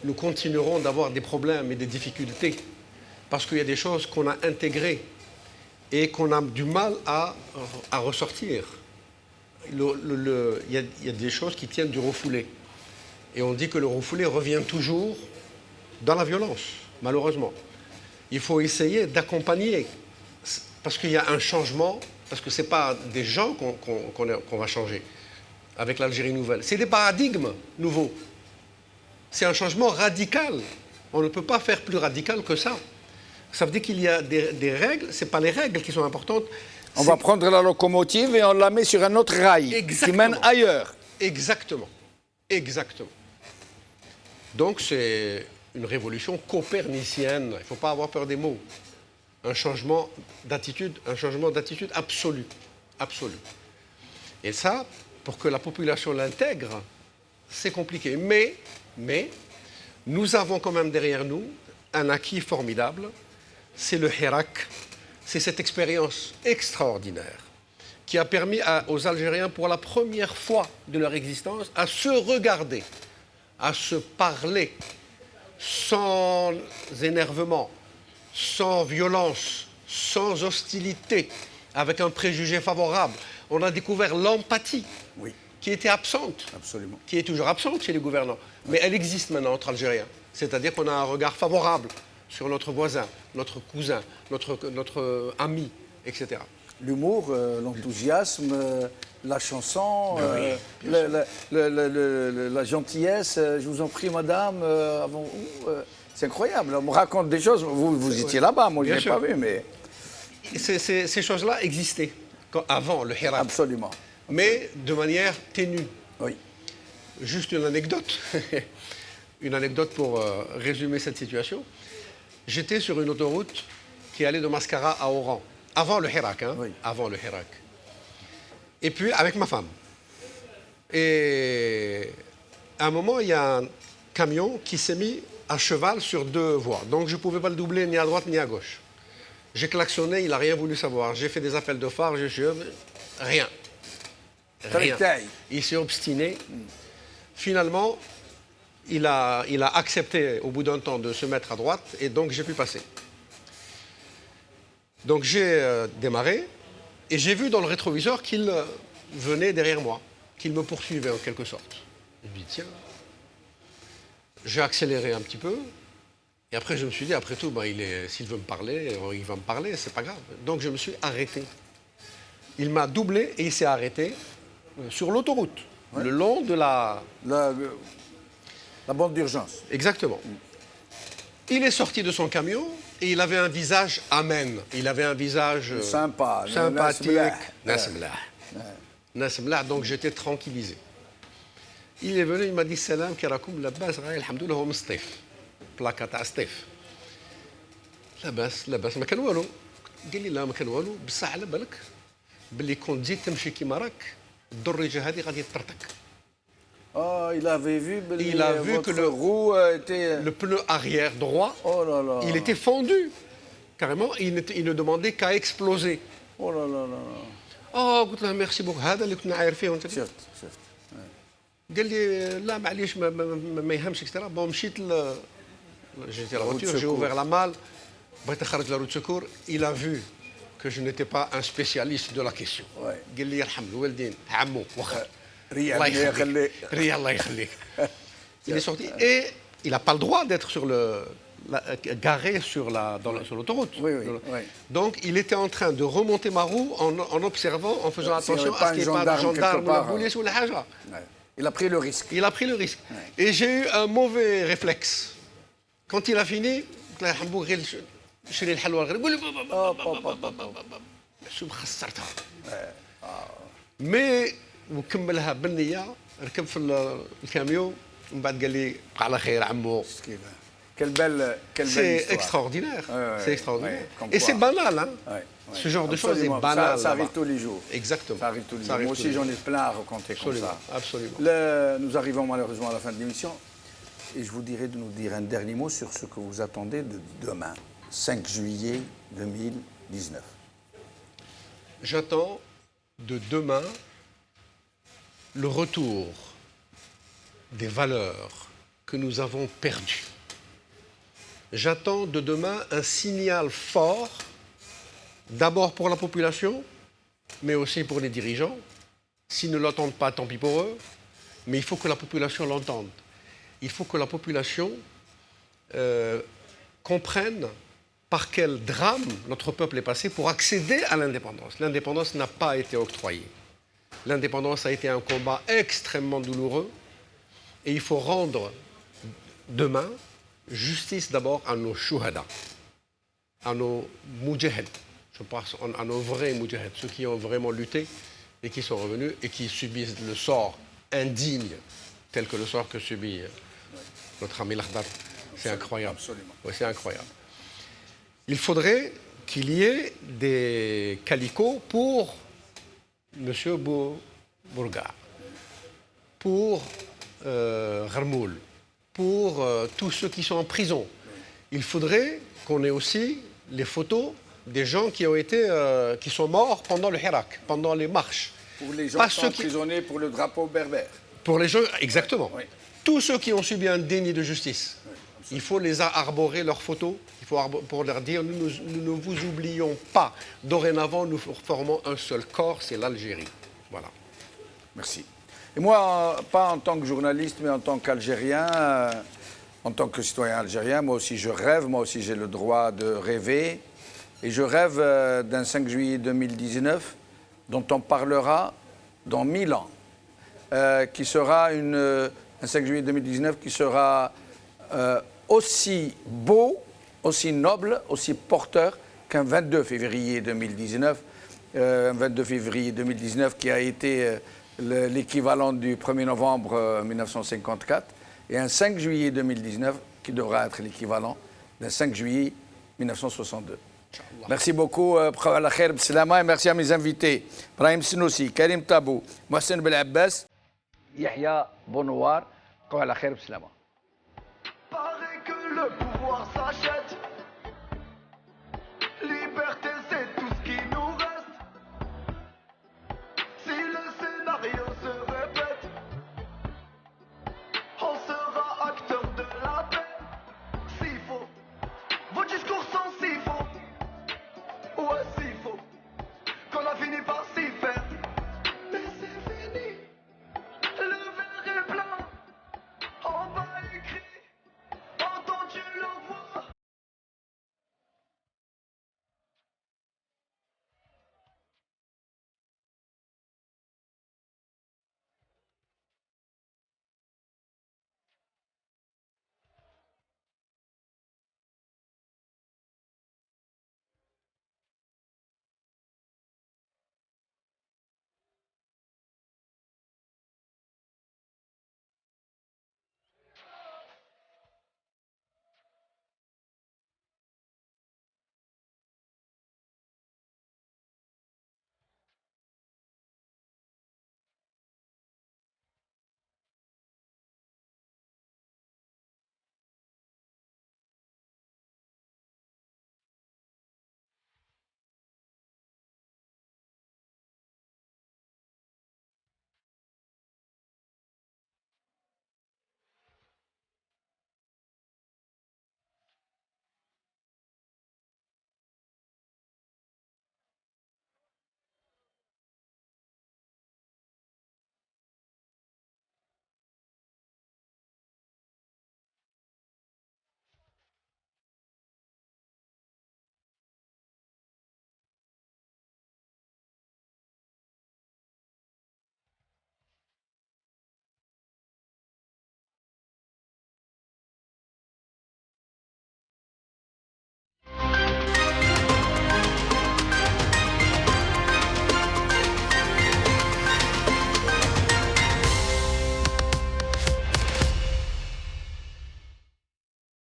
nous continuerons d'avoir des problèmes et des difficultés parce qu'il y a des choses qu'on a intégrées et qu'on a du mal à ressortir. Il y a des choses qui tiennent du refoulé. Et on dit que le refoulé revient toujours dans la violence, malheureusement. Il faut essayer d'accompagner, parce qu'il y a un changement, parce que ce n'est pas des gens qu'on va changer avec l'Algérie nouvelle, c'est des paradigmes nouveaux. C'est un changement radical. On ne peut pas faire plus radical que ça. Ça veut dire qu'il y a des règles, ce n'est pas les règles qui sont importantes. On va prendre la locomotive et on la met sur un autre rail qui mène ailleurs. Exactement. Exactement. Donc c'est une révolution copernicienne. Il ne faut pas avoir peur des mots. Un changement d'attitude absolu. Absolu. Et ça, pour que la population l'intègre, c'est compliqué. Mais nous avons quand même derrière nous un acquis formidable. C'est le Hirak. C'est cette expérience extraordinaire qui a permis aux Algériens, pour la première fois de leur existence, à se regarder, à se parler sans énervement, sans violence, sans hostilité, avec un préjugé favorable. On a découvert l'empathie, oui, qui était absente, absolument, qui est toujours absente chez les gouvernants. Mais elle existe maintenant entre Algériens. C'est-à-dire qu'on a un regard favorable sur notre voisin, notre cousin, notre ami, etc. L'humour, l'enthousiasme, la chanson, la gentillesse. Je vous en prie, madame, avant c'est incroyable. On me raconte des choses. Vous étiez là-bas, moi je ne l'ai pas vu, mais... Ces choses-là existaient avant le Hirak. Absolument. Mais de manière ténue. Oui. Juste une anecdote. Une anecdote pour résumer cette situation. J'étais sur une autoroute qui allait de Mascara à Oran. Avant le Hirak, hein, oui. Avant le Hirak. Et puis avec ma femme. Et à un moment, il y a un camion qui s'est mis à cheval sur 2 voies. Donc je ne pouvais pas le doubler ni à droite ni à gauche. J'ai klaxonné, il n'a rien voulu savoir. J'ai fait des appels de phare, rien. Rien. Il s'est obstiné. Finalement, il a accepté au bout d'un temps de se mettre à droite et donc j'ai pu passer. Donc j'ai démarré et j'ai vu dans le rétroviseur qu'il venait derrière moi, qu'il me poursuivait en quelque sorte. Je me dis tiens, j'ai accéléré un petit peu et après je me suis dit après tout, s'il veut me parler, il va me parler, c'est pas grave. Donc je me suis arrêté. Il m'a doublé et il s'est arrêté sur l'autoroute, le long de la bande d'urgence. Exactement. Il est sorti de son camion et il avait un visage amen. Il avait un visage sympa, sympathique. Nasmlah, donc j'étais tranquillisé. Il est venu, il m'a dit salam kirakoum labas alhamdoulilah hum stif. Placa تاع stif. لاباس ما كان والو. قال لي لا ما كان والو بصح على بالك باللي كون تزيد تمشي كيما راك الدريجه هذه غادي تطرطك. Oh, il avait vu, que le roue était... Le pneu arrière droit, oh là là. Il était fendu. Carrément, il ne demandait qu'à exploser. Oh là là là. Oh, قلت له merci beaucoup. هذا اللي كنا عارفينه انت. شفت. قال لي لا معليش ما يهمش etc. Bon, مشيت j'étais à la voiture, j'ai ouvert la malle, بغيت نخرج la route de secours. Il a vu que je n'étais pas un spécialiste de la question. قال لي يرحم الوالدين عمو واخا. Rien, Allah yakhlik. Il est sorti et il n'a pas le droit d'être garé sur l'autoroute. Oui. Donc il était en train de remonter ma roue en observant, en faisant attention à ce qu'il n'y ait pas de gendarme ou la police ou la haja. Il a pris le risque. Il a pris le risque. Et j'ai eu un mauvais réflexe. Quand il a fini, mais وكملها بالنية ركب في الكاميو ومن بعد قال لي بقى على خير عمو quelle belle C'est histoire. extraordinaire. Ouais, ouais, C'est extraordinaire. ouais, comme Et quoi. c'est banal, hein. Ouais, ouais. Ce genre de choses est Absolument. banal. Ça arrive là-bas. tous les jours. Exactement. Ça arrive tous les Ça jours. arrive Moi tous aussi, les j'en jours. ai plein à raconter comme Absolument, ça. absolument. Nous arrivons malheureusement à la fin de l'émission. Et je vous dirais de nous dire un dernier mot sur ce que vous attendez de demain, 5 juillet 2019. J'attends de demain le retour des valeurs que nous avons perdues. J'attends de demain un signal fort, d'abord pour la population, mais aussi pour les dirigeants. S'ils ne l'entendent pas, tant pis pour eux, mais il faut que la population l'entende. Il faut que la population comprenne par quel drame notre peuple est passé pour accéder à l'indépendance. L'indépendance n'a pas été octroyée. L'indépendance a été un combat extrêmement douloureux et il faut rendre demain justice d'abord à nos shuhada, à nos mujahid, je pense à nos vrais mujahid, ceux qui ont vraiment lutté et qui sont revenus et qui subissent le sort indigne tel que le sort que subit notre ami Lakhdar. C'est incroyable. Absolument. Ouais, c'est incroyable. Il faudrait qu'il y ait des calicots pour M. Bourga, pour Gharmoul, pour tous ceux qui sont en prison. Il faudrait qu'on ait aussi les photos des gens qui ont été, qui sont morts pendant le Hirak, pendant les marches. Pour les gens Pas qui sont ceux qui- emprisonnés pour le drapeau berbère. Pour les gens, exactement. Oui. Tous ceux qui ont subi un déni de justice. Il faut les arborer leurs photos, il faut pour leur dire nous ne vous oublions pas. Dorénavant, nous formons un seul corps, c'est l'Algérie. Voilà. Merci. Et moi, pas en tant que journaliste, mais en tant qu'Algérien, en tant que citoyen algérien, moi aussi je rêve, moi aussi j'ai le droit de rêver. Et je rêve d'un 5 juillet 2019 dont on parlera dans 1000 ans, qui sera un 5 juillet 2019 qui sera aussi beau, aussi noble, aussi porteur qu'un 22 février 2019. Un 22 février 2019 qui a été l'équivalent du 1er novembre 1954 et un 5 juillet 2019 qui devra être l'équivalent d'un 5 juillet 1962. Merci beaucoup, Khawala Khair B'Slama, et merci à mes invités, Brahim Sinoussi, Karim Tabou, Mohsen Belabbas, Yahya Bonouar, Khawala Khair B'Slama.